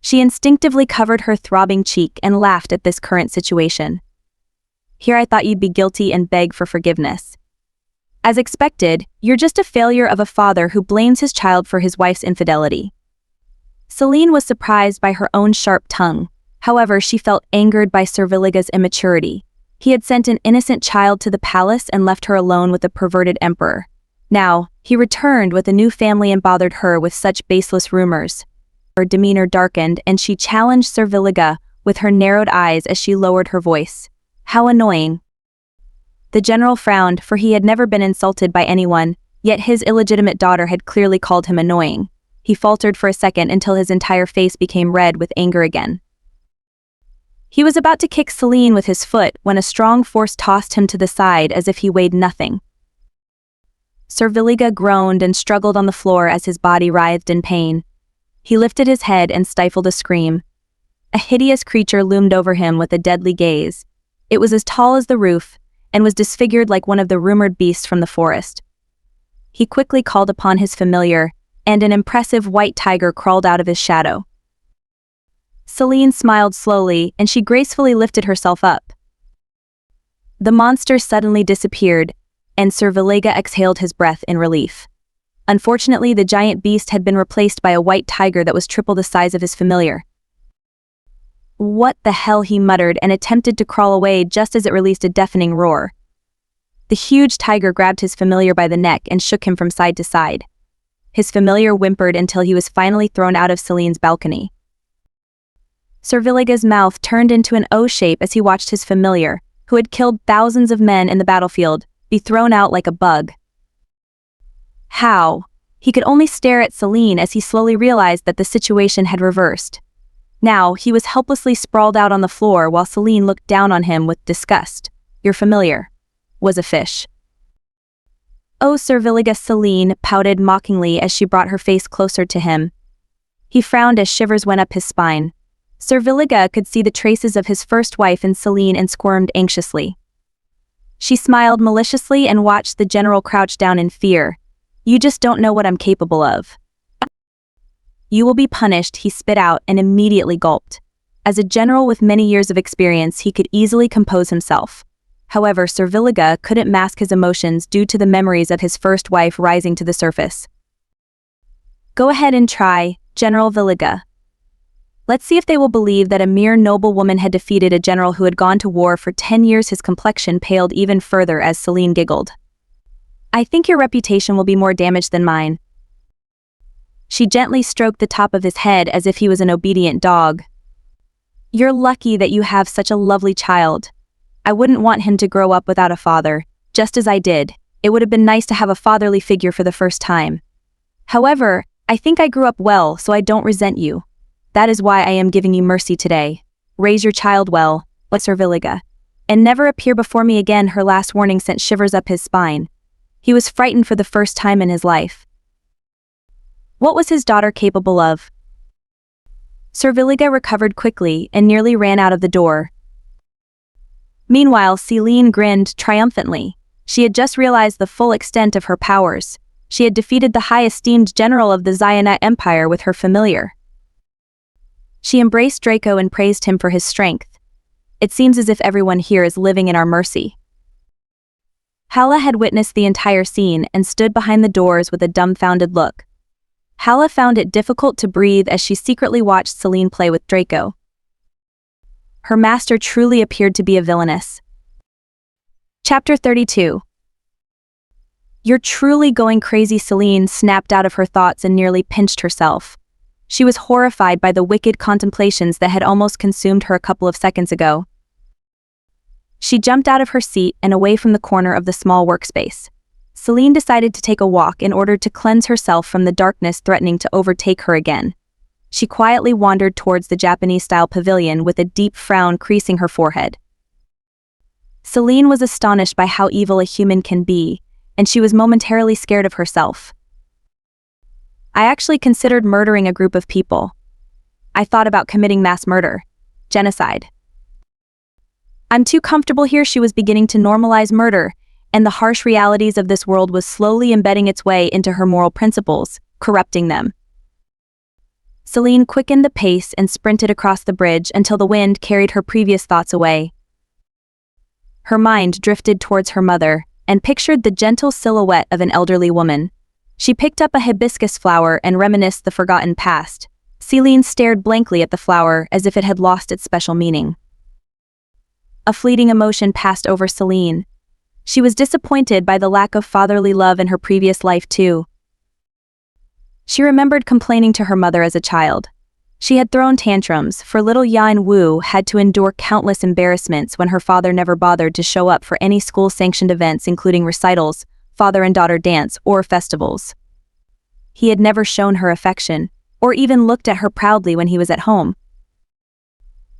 She instinctively covered her throbbing cheek and laughed at this current situation. Here I thought you'd be guilty and beg for forgiveness. As expected, you're just a failure of a father who blames his child for his wife's infidelity. Celine was surprised by her own sharp tongue. However, she felt angered by Serviliga's immaturity. He had sent an innocent child to the palace and left her alone with a perverted emperor. Now, he returned with a new family and bothered her with such baseless rumors. Her demeanor darkened and she challenged Serviliga with her narrowed eyes as she lowered her voice. How annoying. The general frowned, for he had never been insulted by anyone, yet his illegitimate daughter had clearly called him annoying. He faltered for a second until his entire face became red with anger again. He was about to kick Celine with his foot when a strong force tossed him to the side as if he weighed nothing. Serviliga groaned and struggled on the floor as his body writhed in pain. He lifted his head and stifled a scream. A hideous creature loomed over him with a deadly gaze. It was as tall as the roof, and was disfigured like one of the rumored beasts from the forest. He quickly called upon his familiar, and an impressive white tiger crawled out of his shadow. Celine smiled slowly, and she gracefully lifted herself up. The monster suddenly disappeared, and Serviliga exhaled his breath in relief. Unfortunately, the giant beast had been replaced by a white tiger that was triple the size of his familiar. What the hell, he muttered and attempted to crawl away just as it released a deafening roar. The huge tiger grabbed his familiar by the neck and shook him from side to side. His familiar whimpered until he was finally thrown out of Celine's balcony. Serviliga's mouth turned into an O shape as he watched his familiar, who had killed thousands of men in the battlefield, be thrown out like a bug. How? He could only stare at Celine as he slowly realized that the situation had reversed. Now, he was helplessly sprawled out on the floor while Celine looked down on him with disgust. Your familiar was a fish. Oh, Serviliga, Celine pouted mockingly as she brought her face closer to him. He frowned as shivers went up his spine. Serviliga could see the traces of his first wife in Celine and squirmed anxiously. She smiled maliciously and watched the general crouch down in fear. You just don't know what I'm capable of. You will be punished, he spit out and immediately gulped. As a general with many years of experience, he could easily compose himself. However, Serviliga couldn't mask his emotions due to the memories of his first wife rising to the surface. Go ahead and try, General Villiga. Let's see if they will believe that a mere noble woman had defeated a general who had gone to war for 10 years. His complexion paled even further as Celine giggled. I think your reputation will be more damaged than mine. She gently stroked the top of his head as if he was an obedient dog. You're lucky that you have such a lovely child. I wouldn't want him to grow up without a father, just as I did. It would have been nice to have a fatherly figure for the first time. However, I think I grew up well, so I don't resent you. That is why I am giving you mercy today. Raise your child well, like Serviliga, and never appear before me again. Her last warning sent shivers up his spine. He was frightened for the first time in his life. What was his daughter capable of? Serviliga recovered quickly and nearly ran out of the door. Meanwhile, Celine grinned triumphantly. She had just realized the full extent of her powers. She had defeated the high-esteemed general of the Xionite Empire with her familiar. She embraced Draco and praised him for his strength. It seems as if everyone here is living in our mercy. Hala had witnessed the entire scene and stood behind the doors with a dumbfounded look. Hala found it difficult to breathe as she secretly watched Celine play with Draco. Her master truly appeared to be a villainess. Chapter 32. You're truly going crazy, Celine snapped out of her thoughts and nearly pinched herself. She was horrified by the wicked contemplations that had almost consumed her a couple of seconds ago. She jumped out of her seat and away from the corner of the small workspace. Celine decided to take a walk in order to cleanse herself from the darkness threatening to overtake her again. She quietly wandered towards the Japanese-style pavilion with a deep frown creasing her forehead. Celine was astonished by how evil a human can be, and she was momentarily scared of herself. I actually considered murdering a group of people. I thought about committing mass murder. Genocide. I'm too comfortable here. She was beginning to normalize murder, and the harsh realities of this world was slowly embedding its way into her moral principles, corrupting them. Celine quickened the pace and sprinted across the bridge until the wind carried her previous thoughts away. Her mind drifted towards her mother and pictured the gentle silhouette of an elderly woman. She picked up a hibiscus flower and reminisced the forgotten past. Celine stared blankly at the flower as if it had lost its special meaning. A fleeting emotion passed over Celine. She was disappointed by the lack of fatherly love in her previous life too. She remembered complaining to her mother as a child. She had thrown tantrums, for little Yan Wu had to endure countless embarrassments when her father never bothered to show up for any school-sanctioned events including recitals, father and daughter dance, or festivals. He had never shown her affection, or even looked at her proudly when he was at home.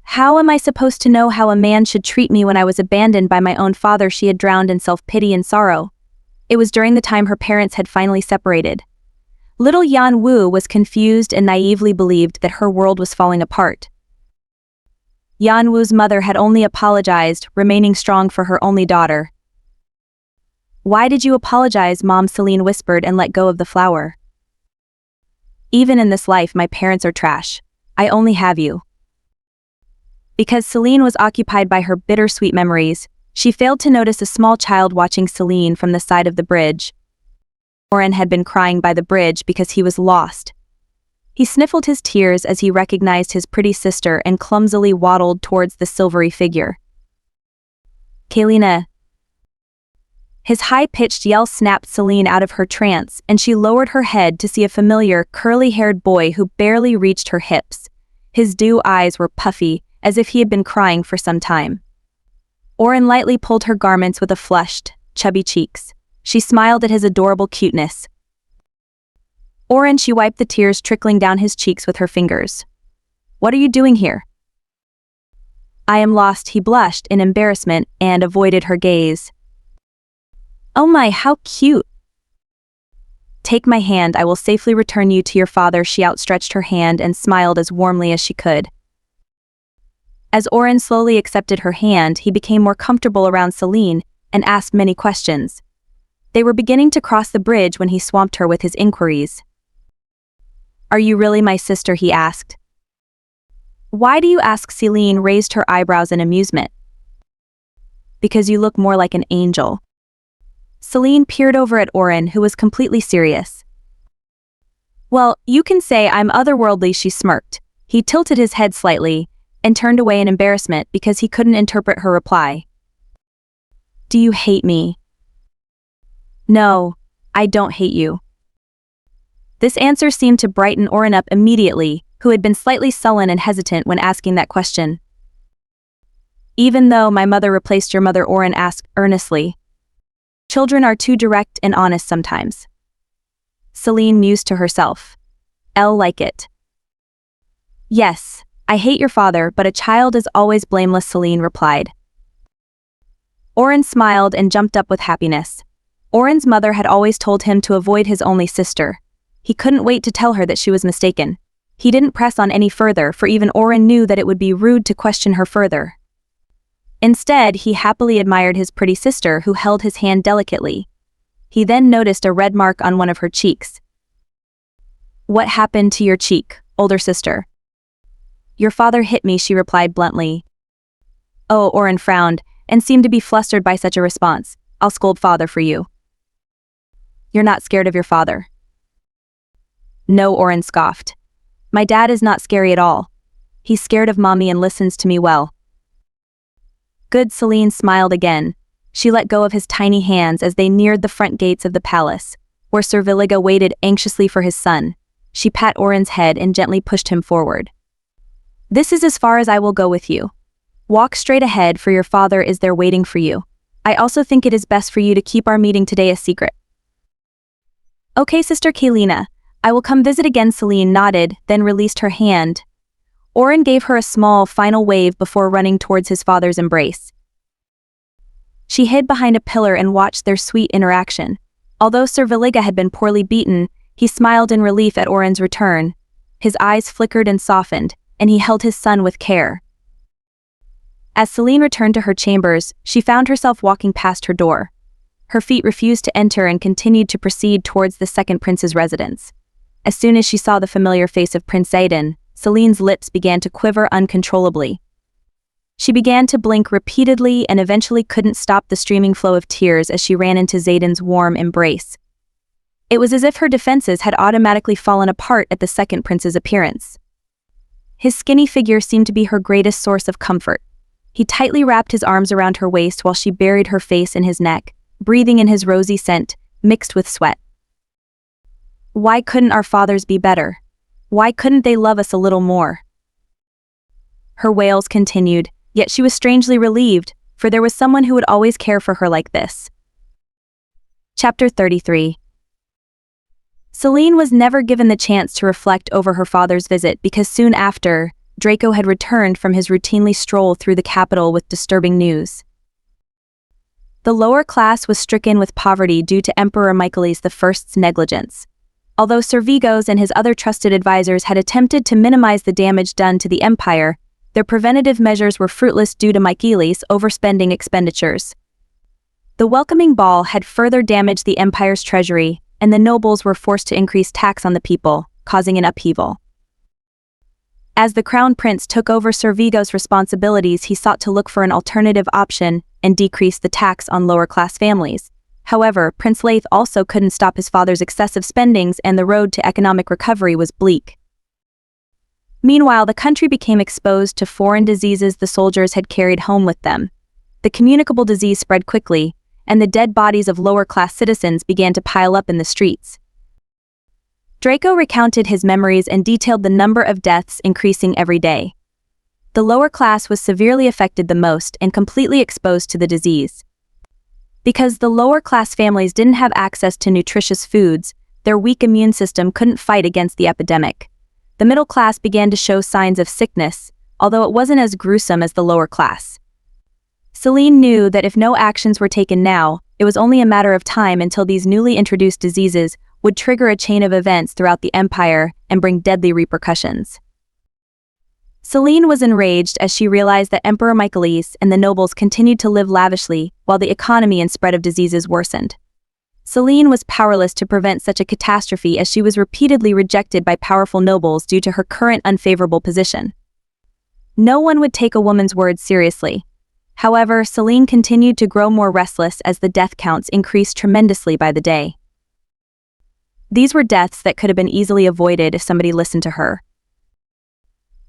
How am I supposed to know how a man should treat me when I was abandoned by my own father? She had drowned in self-pity and sorrow. It was during the time her parents had finally separated. Little Yan Wu was confused and naively believed that her world was falling apart. Yan Wu's mother had only apologized, remaining strong for her only daughter. Why did you apologize, Mom? Celine whispered and let go of the flower. Even in this life, my parents are trash. I only have you. Because Celine was occupied by her bittersweet memories, she failed to notice a small child watching Celine from the side of the bridge. Oren had been crying by the bridge because he was lost. He sniffled his tears as he recognized his pretty sister and clumsily waddled towards the silvery figure. Kalina. His high-pitched yell snapped Celine out of her trance, and she lowered her head to see a familiar, curly-haired boy who barely reached her hips. His dew eyes were puffy, as if he had been crying for some time. Oren lightly pulled her garments with a flushed, chubby cheeks. She smiled at his adorable cuteness. Oren, she wiped the tears trickling down his cheeks with her fingers. What are you doing here? I am lost, he blushed in embarrassment and avoided her gaze. Oh my, how cute. Take my hand, I will safely return you to your father. She outstretched her hand and smiled as warmly as she could. As Oren slowly accepted her hand, he became more comfortable around Celine and asked many questions. They were beginning to cross the bridge when he swamped her with his inquiries. Are you really my sister? He asked. Why do you ask? Celine raised her eyebrows in amusement. Because you look more like an angel. Celine peered over at Oren, who was completely serious. Well, you can say I'm otherworldly, she smirked. He tilted his head slightly and turned away in embarrassment because he couldn't interpret her reply. Do you hate me? No, I don't hate you. This answer seemed to brighten Oren up immediately, who had been slightly sullen and hesitant when asking that question. Even though my mother replaced your mother, Oren asked earnestly. Children are too direct and honest sometimes. Celine mused to herself. I'll like it. Yes, I hate your father, but a child is always blameless, Celine replied. Oren smiled and jumped up with happiness. Oren's mother had always told him to avoid his only sister. He couldn't wait to tell her that she was mistaken. He didn't press on any further, for even Oren knew that it would be rude to question her further. Instead, he happily admired his pretty sister, who held his hand delicately. He then noticed a red mark on one of her cheeks. "What happened to your cheek, older sister?" "Your father hit me," she replied bluntly. Oh, Oren frowned, and seemed to be flustered by such a response. "I'll scold father for you." "You're not scared of your father?" "No," Oren scoffed. "My dad is not scary at all. He's scared of mommy and listens to me well." Good. Celine smiled again. She let go of his tiny hands as they neared the front gates of the palace, where Sir Viliga waited anxiously for his son. She pat Oren's head and gently pushed him forward. "This is as far as I will go with you. Walk straight ahead, for your father is there waiting for you. I also think it is best for you to keep our meeting today a secret." "Okay, Sister Kaylina, I will come visit again." Celine nodded, then released her hand. Oren gave her a small, final wave before running towards his father's embrace. She hid behind a pillar and watched their sweet interaction. Although Sir Viliga had been poorly beaten, he smiled in relief at Oren's return. His eyes flickered and softened, and he held his son with care. As Celine returned to her chambers, she found herself walking past her door. Her feet refused to enter and continued to proceed towards the second prince's residence. As soon as she saw the familiar face of Prince Zayden, Celine's lips began to quiver uncontrollably. She began to blink repeatedly and eventually couldn't stop the streaming flow of tears as she ran into Zayden's warm embrace. It was as if her defenses had automatically fallen apart at the second prince's appearance. His skinny figure seemed to be her greatest source of comfort. He tightly wrapped his arms around her waist while she buried her face in his neck, breathing in his rosy scent, mixed with sweat. "Why couldn't our fathers be better? Why couldn't they love us a little more?" Her wails continued, yet she was strangely relieved, for there was someone who would always care for her like this. Chapter 33. Celine was never given the chance to reflect over her father's visit because soon after, Draco had returned from his routinely stroll through the capital with disturbing news. The lower class was stricken with poverty due to Emperor Michaelis I's negligence. Although Sir Vigos and his other trusted advisors had attempted to minimize the damage done to the empire, their preventative measures were fruitless due to Michaelis' overspending expenditures. The welcoming ball had further damaged the empire's treasury, and the nobles were forced to increase tax on the people, causing an upheaval. As the crown prince took over Sir Vigos' responsibilities, he sought to look for an alternative option and decrease the tax on lower-class families. However, Prince Leith also couldn't stop his father's excessive spendings, and the road to economic recovery was bleak. Meanwhile, the country became exposed to foreign diseases the soldiers had carried home with them. The communicable disease spread quickly, and the dead bodies of lower-class citizens began to pile up in the streets. Draco recounted his memories and detailed the number of deaths increasing every day. The lower class was severely affected the most and completely exposed to the disease. Because the lower-class families didn't have access to nutritious foods, their weak immune system couldn't fight against the epidemic. The middle class began to show signs of sickness, although it wasn't as gruesome as the lower class. Celine knew that if no actions were taken now, it was only a matter of time until these newly introduced diseases would trigger a chain of events throughout the empire and bring deadly repercussions. Celine was enraged as she realized that Emperor Michaelis and the nobles continued to live lavishly while the economy and spread of diseases worsened. Celine was powerless to prevent such a catastrophe as she was repeatedly rejected by powerful nobles due to her current unfavorable position. No one would take a woman's words seriously. However, Celine continued to grow more restless as the death counts increased tremendously by the day. These were deaths that could have been easily avoided if somebody listened to her.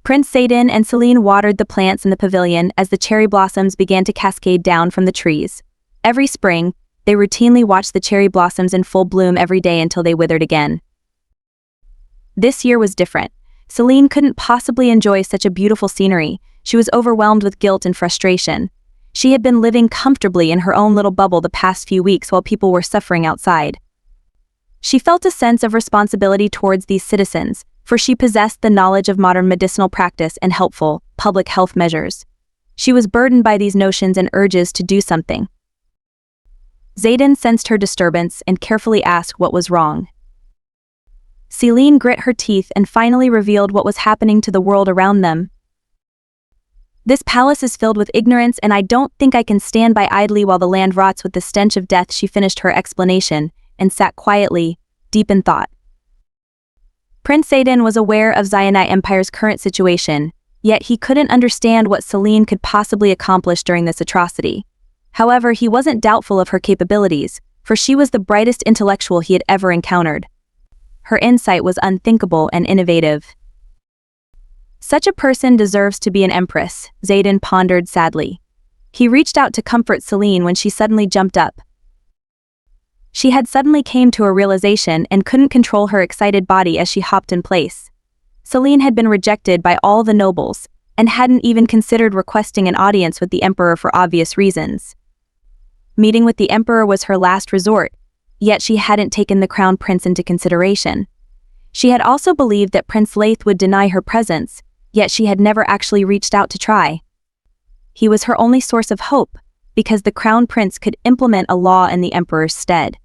Prince Zayden and Celine watered the plants in the pavilion as the cherry blossoms began to cascade down from the trees. Every spring, they routinely watched the cherry blossoms in full bloom every day until they withered again. This year was different. Celine couldn't possibly enjoy such a beautiful scenery. She was overwhelmed with guilt and frustration. She had been living comfortably in her own little bubble the past few weeks while people were suffering outside. She felt a sense of responsibility towards these citizens, for she possessed the knowledge of modern medicinal practice and helpful public health measures. She was burdened by these notions and urges to do something. Zayden sensed her disturbance and carefully asked what was wrong. Celine grit her teeth and finally revealed what was happening to the world around them. This palace is filled with ignorance, and I don't think I can stand by idly while the land rots with the stench of death. She finished her explanation and sat quietly, deep in thought. Prince Zayden was aware of Zionite Empire's current situation, yet he couldn't understand what Celine could possibly accomplish during this atrocity. However, he wasn't doubtful of her capabilities, for she was the brightest intellectual he had ever encountered. Her insight was unthinkable and innovative. Such a person deserves to be an empress, Zayden pondered sadly. He reached out to comfort Celine when she suddenly jumped up. She had suddenly came to a realization and couldn't control her excited body as she hopped in place. Celine had been rejected by all the nobles, and hadn't even considered requesting an audience with the emperor for obvious reasons. Meeting with the emperor was her last resort, yet she hadn't taken the crown prince into consideration. She had also believed that Prince Laith would deny her presence, yet she had never actually reached out to try. He was her only source of hope, because the crown prince could implement a law in the emperor's stead.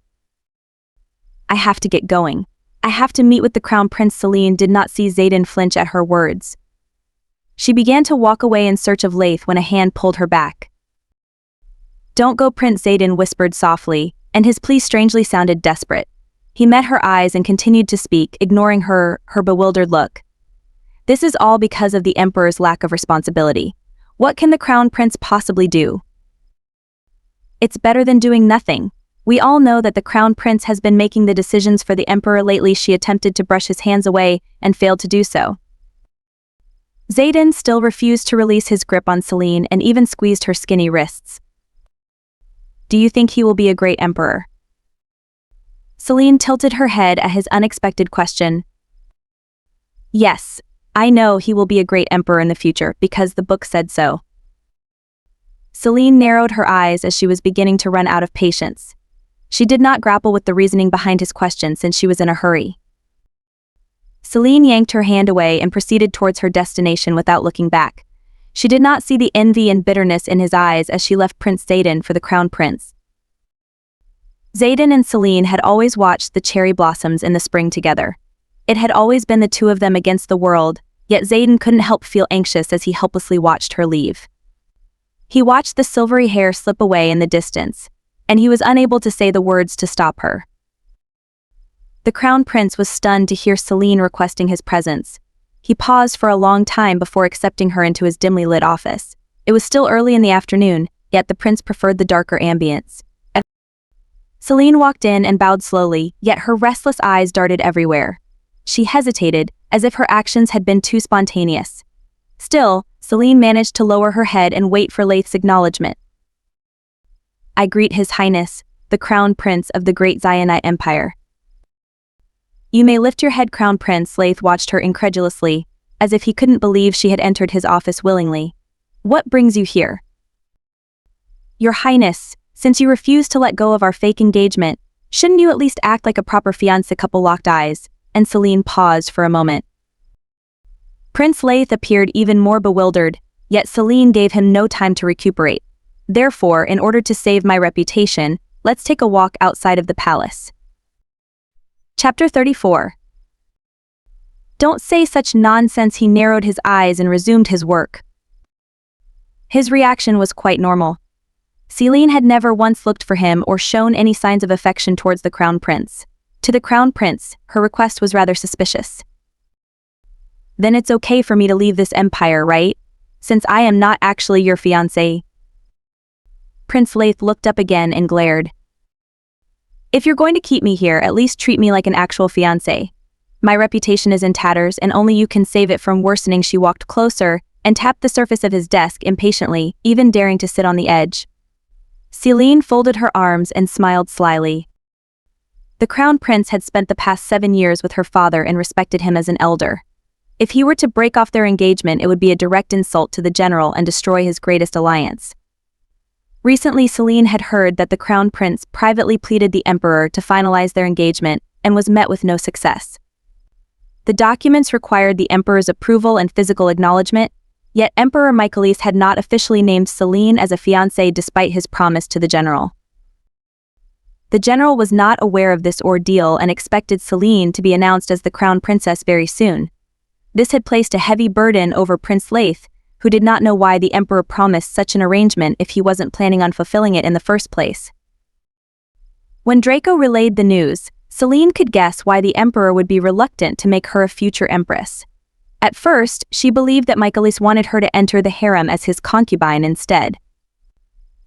I have to get going. I have to meet with the crown prince. Celine did not see Zayden flinch at her words. She began to walk away in search of Laith when a hand pulled her back. Don't go, Prince Zayden whispered softly, and his plea strangely sounded desperate. He met her eyes and continued to speak, ignoring her bewildered look. This is all because of the emperor's lack of responsibility. What can the crown prince possibly do? It's better than doing nothing. We all know that the crown prince has been making the decisions for the emperor lately. She attempted to brush his hands away and failed to do so. Zayden still refused to release his grip on Celine and even squeezed her skinny wrists. Do you think he will be a great emperor? Celine tilted her head at his unexpected question. Yes, I know he will be a great emperor in the future because the book said so. Celine narrowed her eyes as she was beginning to run out of patience. She did not grapple with the reasoning behind his question since she was in a hurry. Celine yanked her hand away and proceeded towards her destination without looking back. She did not see the envy and bitterness in his eyes as she left Prince Zayden for the crown prince. Zayden and Celine had always watched the cherry blossoms in the spring together. It had always been the two of them against the world, yet Zayden couldn't help feel anxious as he helplessly watched her leave. He watched the silvery hair slip away in the distance, and he was unable to say the words to stop her. The crown prince was stunned to hear Celine requesting his presence. He paused for a long time before accepting her into his dimly lit office. It was still early in the afternoon, yet the prince preferred the darker ambience. Celine walked in and bowed slowly, yet her restless eyes darted everywhere. She hesitated, as if her actions had been too spontaneous. Still, Celine managed to lower her head and wait for Laith's acknowledgement. I greet His Highness, the Crown Prince of the Great Zionite Empire. You may lift your head, Crown Prince. Laith watched her incredulously, as if he couldn't believe she had entered his office willingly. What brings you here? Your Highness, since you refuse to let go of our fake engagement, shouldn't you at least act like a proper fiancé? Couple locked eyes, and Celine paused for a moment. Prince Laith appeared even more bewildered, yet Celine gave him no time to recuperate. Therefore, in order to save my reputation, let's take a walk outside of the palace. Chapter 34. Don't say such nonsense. He narrowed his eyes and resumed his work. His reaction was quite normal. Celine had never once looked for him or shown any signs of affection towards the crown prince. To the crown prince, her request was rather suspicious. Then it's okay for me to leave this empire, right? Since I am not actually your fiancé. Prince Laith looked up again and glared. If you're going to keep me here, at least treat me like an actual fiancé. My reputation is in tatters and only you can save it from worsening. She walked closer and tapped the surface of his desk impatiently, even daring to sit on the edge. Celine folded her arms and smiled slyly. The crown prince had spent the past 7 years with her father and respected him as an elder. If he were to break off their engagement, it would be a direct insult to the general and destroy his greatest alliance. Recently, Celine had heard that the crown prince privately pleaded the emperor to finalize their engagement and was met with no success. The documents required the emperor's approval and physical acknowledgement, yet Emperor Michaelis had not officially named Celine as a fiancé despite his promise to the general. The general was not aware of this ordeal and expected Selene to be announced as the crown princess very soon. This had placed a heavy burden over Prince Leith, who did not know why the emperor promised such an arrangement if he wasn't planning on fulfilling it in the first place. When Draco relayed the news, Selene could guess why the emperor would be reluctant to make her a future empress. At first, she believed that Michaelis wanted her to enter the harem as his concubine instead.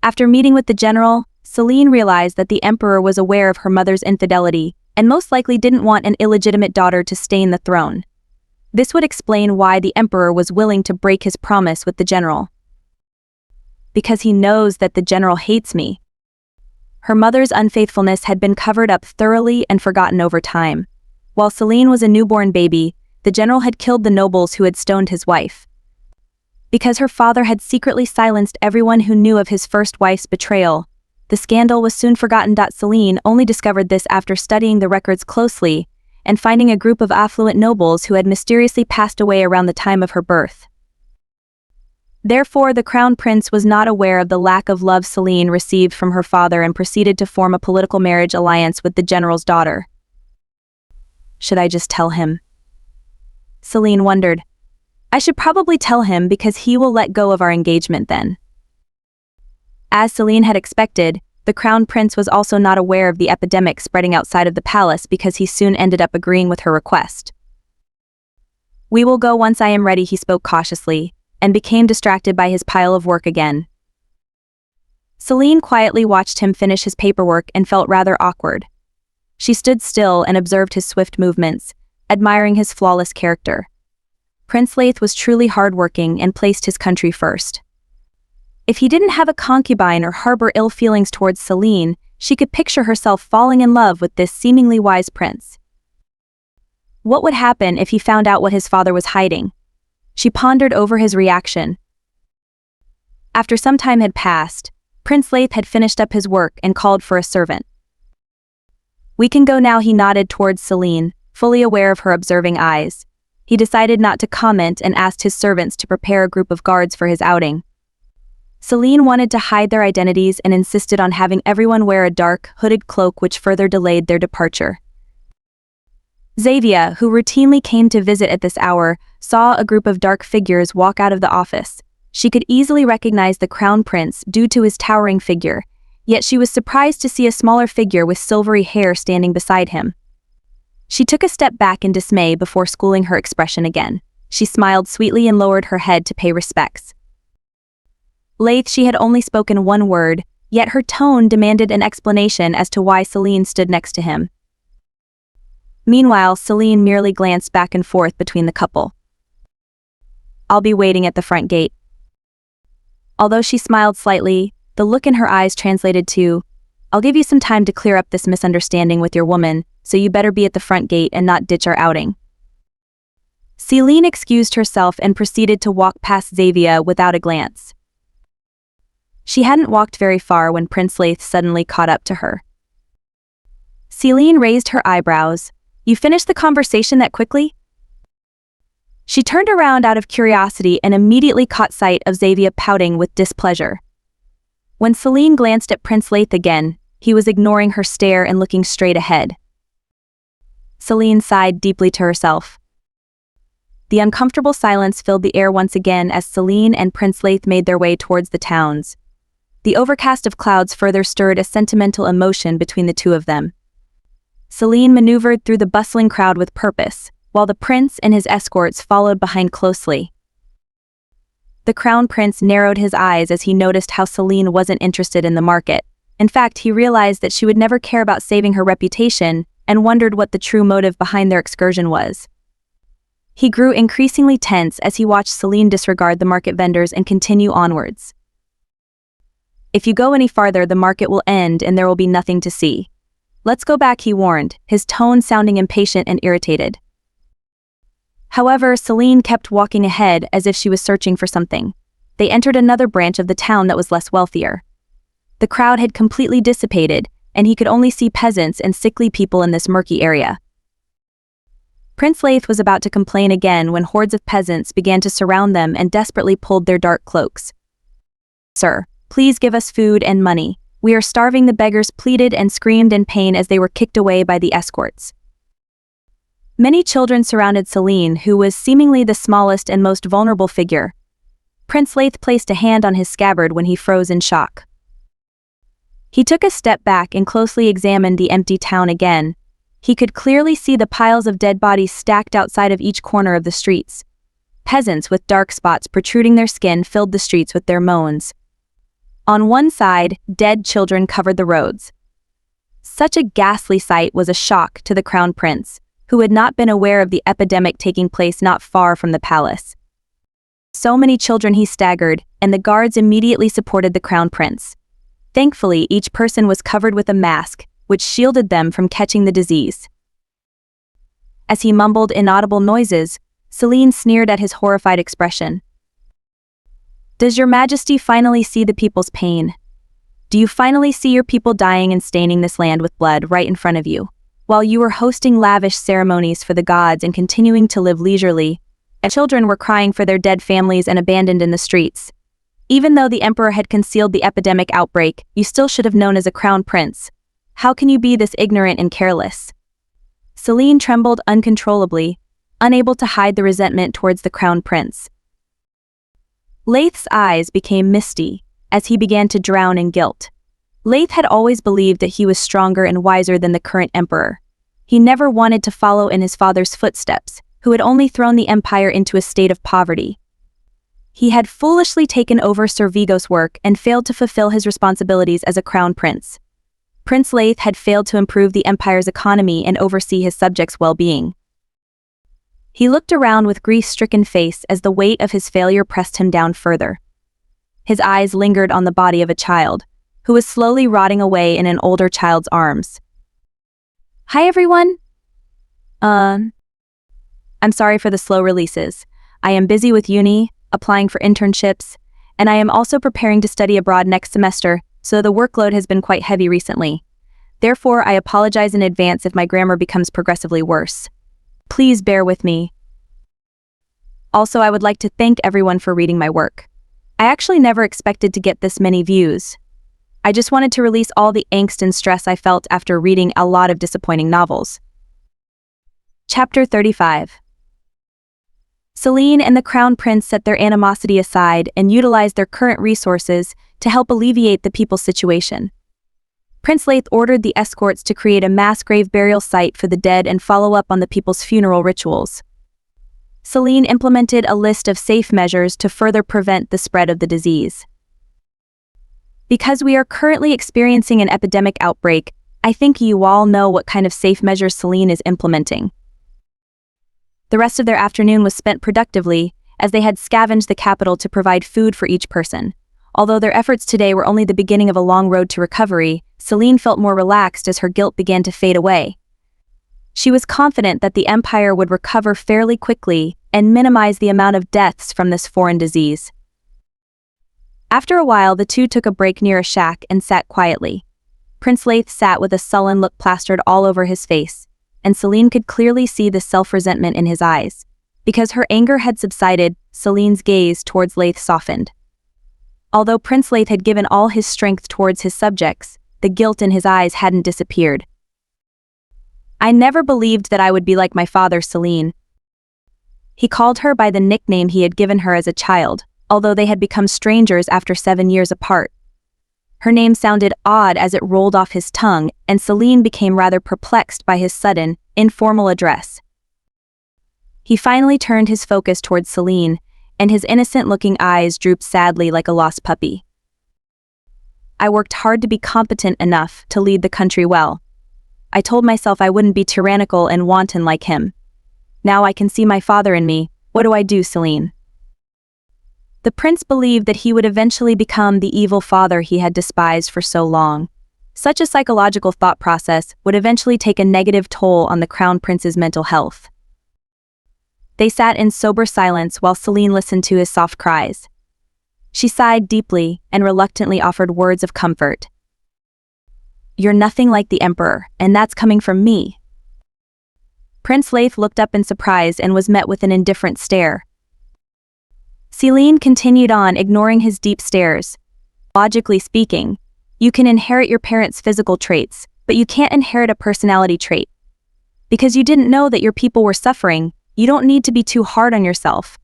After meeting with the general, Selene realized that the emperor was aware of her mother's infidelity and most likely didn't want an illegitimate daughter to stain the throne. This would explain why the emperor was willing to break his promise with the general. Because he knows that the general hates me. Her mother's unfaithfulness had been covered up thoroughly and forgotten over time. While Selene was a newborn baby, the general had killed the nobles who had stoned his wife. Because her father had secretly silenced everyone who knew of his first wife's betrayal, the scandal was soon forgotten. Selene only discovered this after studying the records closely and finding a group of affluent nobles who had mysteriously passed away around the time of her birth. Therefore, the crown prince was not aware of the lack of love Selene received from her father and proceeded to form a political marriage alliance with the general's daughter. Should I just tell him? Selene wondered. I should probably tell him because he will let go of our engagement then. As Selene had expected, the crown prince was also not aware of the epidemic spreading outside of the palace because he soon ended up agreeing with her request. We will go once I am ready, he spoke cautiously, and became distracted by his pile of work again. Selene quietly watched him finish his paperwork and felt rather awkward. She stood still and observed his swift movements, admiring his flawless character. Prince Leith was truly hardworking and placed his country first. If he didn't have a concubine or harbor ill feelings towards Selene, she could picture herself falling in love with this seemingly wise prince. What would happen if he found out what his father was hiding? She pondered over his reaction. After some time had passed, Prince Leith had finished up his work and called for a servant. We can go now, he nodded towards Selene, fully aware of her observing eyes. He decided not to comment and asked his servants to prepare a group of guards for his outing. Selene wanted to hide their identities and insisted on having everyone wear a dark, hooded cloak, which further delayed their departure. Xavier, who routinely came to visit at this hour, saw a group of dark figures walk out of the office. She could easily recognize the crown prince due to his towering figure, yet she was surprised to see a smaller figure with silvery hair standing beside him. She took a step back in dismay before schooling her expression again. She smiled sweetly and lowered her head to pay respects. Leith, she had only spoken one word, yet her tone demanded an explanation as to why Selene stood next to him. Meanwhile, Selene merely glanced back and forth between the couple. I'll be waiting at the front gate. Although she smiled slightly, the look in her eyes translated to, I'll give you some time to clear up this misunderstanding with your woman, so you better be at the front gate and not ditch our outing. Selene excused herself and proceeded to walk past Xavier without a glance. She hadn't walked very far when Prince Leith suddenly caught up to her. Selene raised her eyebrows. You finished the conversation that quickly? She turned around out of curiosity and immediately caught sight of Xavier pouting with displeasure. When Selene glanced at Prince Leith again, he was ignoring her stare and looking straight ahead. Selene sighed deeply to herself. The uncomfortable silence filled the air once again as Selene and Prince Leith made their way towards the towns. The overcast of clouds further stirred a sentimental emotion between the two of them. Selene maneuvered through the bustling crowd with purpose, while the prince and his escorts followed behind closely. The crown prince narrowed his eyes as he noticed how Selene wasn't interested in the market. In fact, he realized that she would never care about saving her reputation and wondered what the true motive behind their excursion was. He grew increasingly tense as he watched Selene disregard the market vendors and continue onwards. If you go any farther, the market will end and there will be nothing to see. Let's go back, he warned, his tone sounding impatient and irritated. However, Selene kept walking ahead as if she was searching for something. They entered another branch of the town that was less wealthier. The crowd had completely dissipated, and he could only see peasants and sickly people in this murky area. Prince Leith was about to complain again when hordes of peasants began to surround them and desperately pulled their dark cloaks. Sir, please give us food and money. We are starving, the beggars pleaded and screamed in pain as they were kicked away by the escorts. Many children surrounded Selene, who was seemingly the smallest and most vulnerable figure. Prince Leith placed a hand on his scabbard when he froze in shock. He took a step back and closely examined the empty town again. He could clearly see the piles of dead bodies stacked outside of each corner of the streets. Peasants with dark spots protruding their skin filled the streets with their moans. On one side, dead children covered the roads. Such a ghastly sight was a shock to the crown prince, who had not been aware of the epidemic taking place not far from the palace. So many children, he staggered, and the guards immediately supported the crown prince. Thankfully, each person was covered with a mask, which shielded them from catching the disease. As he mumbled inaudible noises, Selene sneered at his horrified expression. "Does your majesty finally see the people's pain? Do you finally see your people dying and staining this land with blood right in front of you, while you were hosting lavish ceremonies for the gods and continuing to live leisurely, and children were crying for their dead families and abandoned in the streets? Even though the emperor had concealed the epidemic outbreak, you still should have known as a crown prince. How can you be this ignorant and careless?" Selene trembled uncontrollably, unable to hide the resentment towards the crown prince. Leith's eyes became misty as he began to drown in guilt. Leith had always believed that he was stronger and wiser than the current emperor. He never wanted to follow in his father's footsteps, who had only thrown the empire into a state of poverty. He had foolishly taken over Sir Vigo's work and failed to fulfill his responsibilities as a crown prince. Prince Leith had failed to improve the empire's economy and oversee his subjects' well-being. He looked around with grief-stricken face as the weight of his failure pressed him down further. His eyes lingered on the body of a child, who was slowly rotting away in an older child's arms. "Hi everyone. I'm sorry for the slow releases. I am busy with uni, applying for internships, and I am also preparing to study abroad next semester, so the workload has been quite heavy recently. Therefore, I apologize in advance if my grammar becomes progressively worse. Please bear with me. Also, I would like to thank everyone for reading my work. I actually never expected to get this many views. I just wanted to release all the angst and stress I felt after reading a lot of disappointing novels." Chapter 35. Selene and the Crown Prince set their animosity aside and utilized their current resources to help alleviate the people's situation. Prince Leith ordered the escorts to create a mass grave burial site for the dead and follow up on the people's funeral rituals. Selene implemented a list of safe measures to further prevent the spread of the disease. "Because we are currently experiencing an epidemic outbreak, I think you all know what kind of safe measures Selene is implementing." The rest of their afternoon was spent productively, as they had scavenged the capital to provide food for each person. Although their efforts today were only the beginning of a long road to recovery, Selene felt more relaxed as her guilt began to fade away. She was confident that the empire would recover fairly quickly and minimize the amount of deaths from this foreign disease. After a while, the two took a break near a shack and sat quietly. Prince Leith sat with a sullen look plastered all over his face, and Selene could clearly see the self-resentment in his eyes. Because her anger had subsided, Selene's gaze towards Leith softened. Although Prince Leith had given all his strength towards his subjects, the guilt in his eyes hadn't disappeared. "I never believed that I would be like my father, Selene." He called her by the nickname he had given her as a child, although they had become strangers after 7 years apart. Her name sounded odd as it rolled off his tongue, and Selene became rather perplexed by his sudden, informal address. He finally turned his focus towards Selene, and his innocent-looking eyes drooped sadly like a lost puppy. "I worked hard to be competent enough to lead the country well. I told myself I wouldn't be tyrannical and wanton like him. Now I can see my father in me. What do I do, Selene?" The prince believed that he would eventually become the evil father he had despised for so long. Such a psychological thought process would eventually take a negative toll on the crown prince's mental health. They sat in sober silence while Selene listened to his soft cries. She sighed deeply and reluctantly offered words of comfort. "You're nothing like the emperor, and that's coming from me." Prince Leith looked up in surprise and was met with an indifferent stare. Selene continued on, ignoring his deep stares. "Logically speaking, You can inherit your parents' physical traits, but you can't inherit a personality trait. Because you didn't know that your people were suffering, you don't need to be too hard on yourself.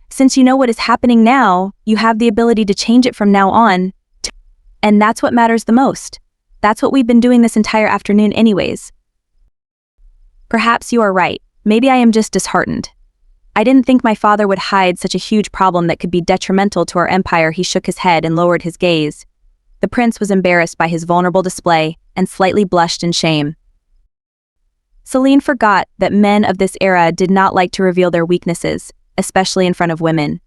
Since you know what is happening now, you have the ability to change it from now on. And that's what matters the most. That's what we've been doing this entire afternoon anyways. Perhaps you are right. Maybe I am just disheartened. I didn't think my father would hide such a huge problem that could be detrimental to our empire. He shook his head and lowered his gaze. The prince was embarrassed by his vulnerable display and slightly blushed in shame. Celine forgot that men of this era did not like to reveal their weaknesses, especially in front of women.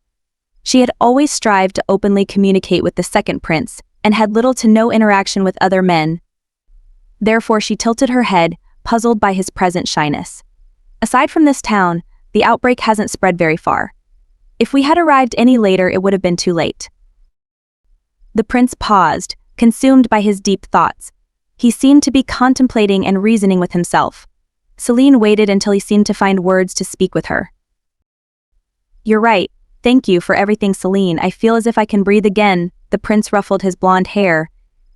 She had always strived to openly communicate with the second prince and had little to no interaction with other men. Therefore, she tilted her head, puzzled by his present shyness. Aside from this town, the outbreak hasn't spread very far. If we had arrived any later, it would have been too late. The prince paused, consumed by his deep thoughts. He seemed to be contemplating and reasoning with himself. Celine waited until he seemed to find words to speak with her. You're right. Thank you for everything, Celine. I feel as if I can breathe again. The prince ruffled his blonde hair,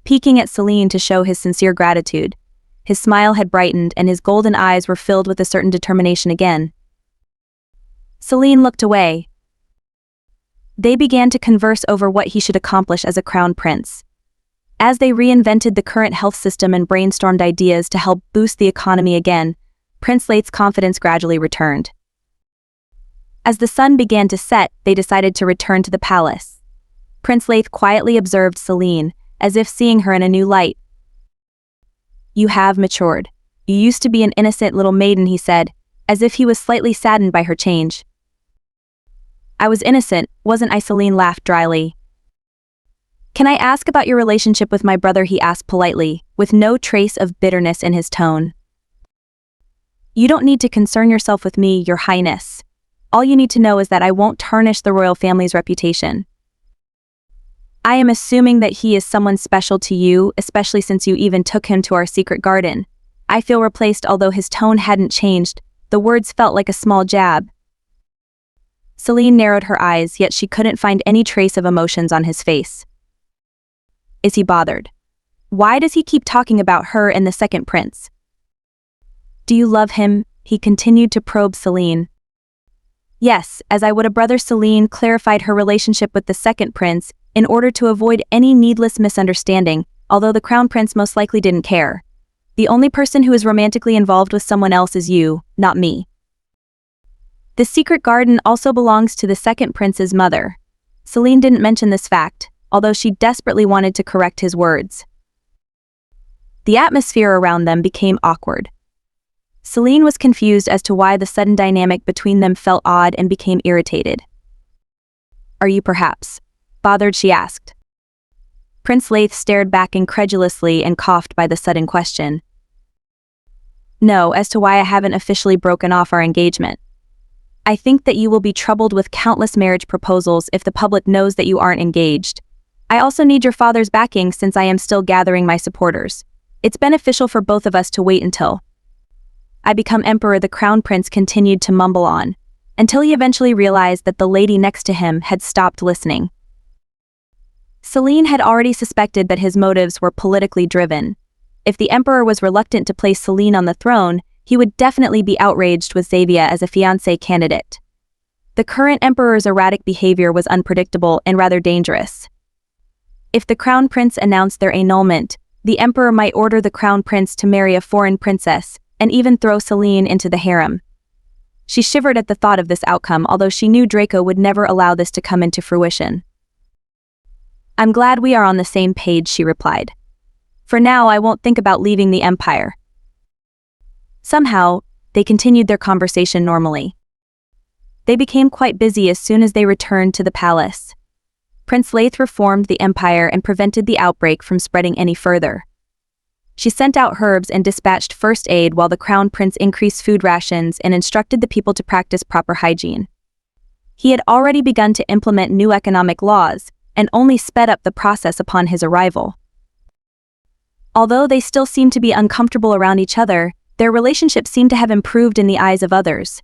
peeking at Celine to show his sincere gratitude. His smile had brightened and his golden eyes were filled with a certain determination again. Celine looked away. They began to converse over what he should accomplish as a crown prince. As they reinvented the current health system and brainstormed ideas to help boost the economy again, Prince Lat's confidence gradually returned. As the sun began to set, they decided to return to the palace. Prince Lathe quietly observed Celine, as if seeing her in a new light. You have matured. You used to be an innocent little maiden, he said, as if he was slightly saddened by her change. I was innocent, wasn't I? Celine laughed dryly. Can I ask about your relationship with my brother? He asked politely, with no trace of bitterness in his tone. You don't need to concern yourself with me, Your Highness. All you need to know is that I won't tarnish the royal family's reputation. I am assuming that he is someone special to you, especially since you even took him to our secret garden. I feel replaced. Although his tone hadn't changed, the words felt like a small jab. Celine narrowed her eyes, yet she couldn't find any trace of emotions on his face. Is he bothered? Why does he keep talking about her and the second prince? Do you love him? He continued to probe Celine. Yes, as I would a brother. Celine clarified her relationship with the second prince in order to avoid any needless misunderstanding, although the crown prince most likely didn't care. The only person who is romantically involved with someone else is you, not me. The secret garden also belongs to the second prince's mother. Celine didn't mention this fact, although she desperately wanted to correct his words. The atmosphere around them became awkward. Celine was confused as to why the sudden dynamic between them felt odd and became irritated. Are you perhaps bothered? She asked. Prince Lathe stared back incredulously and coughed by the sudden question. No, as to why I haven't officially broken off our engagement. I think that you will be troubled with countless marriage proposals if the public knows that you aren't engaged. I also need your father's backing since I am still gathering my supporters. It's beneficial for both of us to wait until I become emperor. The crown prince continued to mumble on, until he eventually realized that the lady next to him had stopped listening. Celine had already suspected that his motives were politically driven. If the emperor was reluctant to place Celine on the throne, he would definitely be outraged with Xavier as a fiancé candidate. The current emperor's erratic behavior was unpredictable and rather dangerous. If the crown prince announced their annulment, the emperor might order the crown prince to marry a foreign princess, and even throw Celine into the harem. She shivered at the thought of this outcome, although she knew Draco would never allow this to come into fruition. I'm glad we are on the same page, she replied. For now, I won't think about leaving the empire. Somehow, they continued their conversation normally. They became quite busy as soon as they returned to the palace. Prince Lathe reformed the empire and prevented the outbreak from spreading any further. She sent out herbs and dispatched first aid while the crown prince increased food rations and instructed the people to practice proper hygiene. He had already begun to implement new economic laws and only sped up the process upon his arrival. Although they still seemed to be uncomfortable around each other, their relationship seemed to have improved in the eyes of others.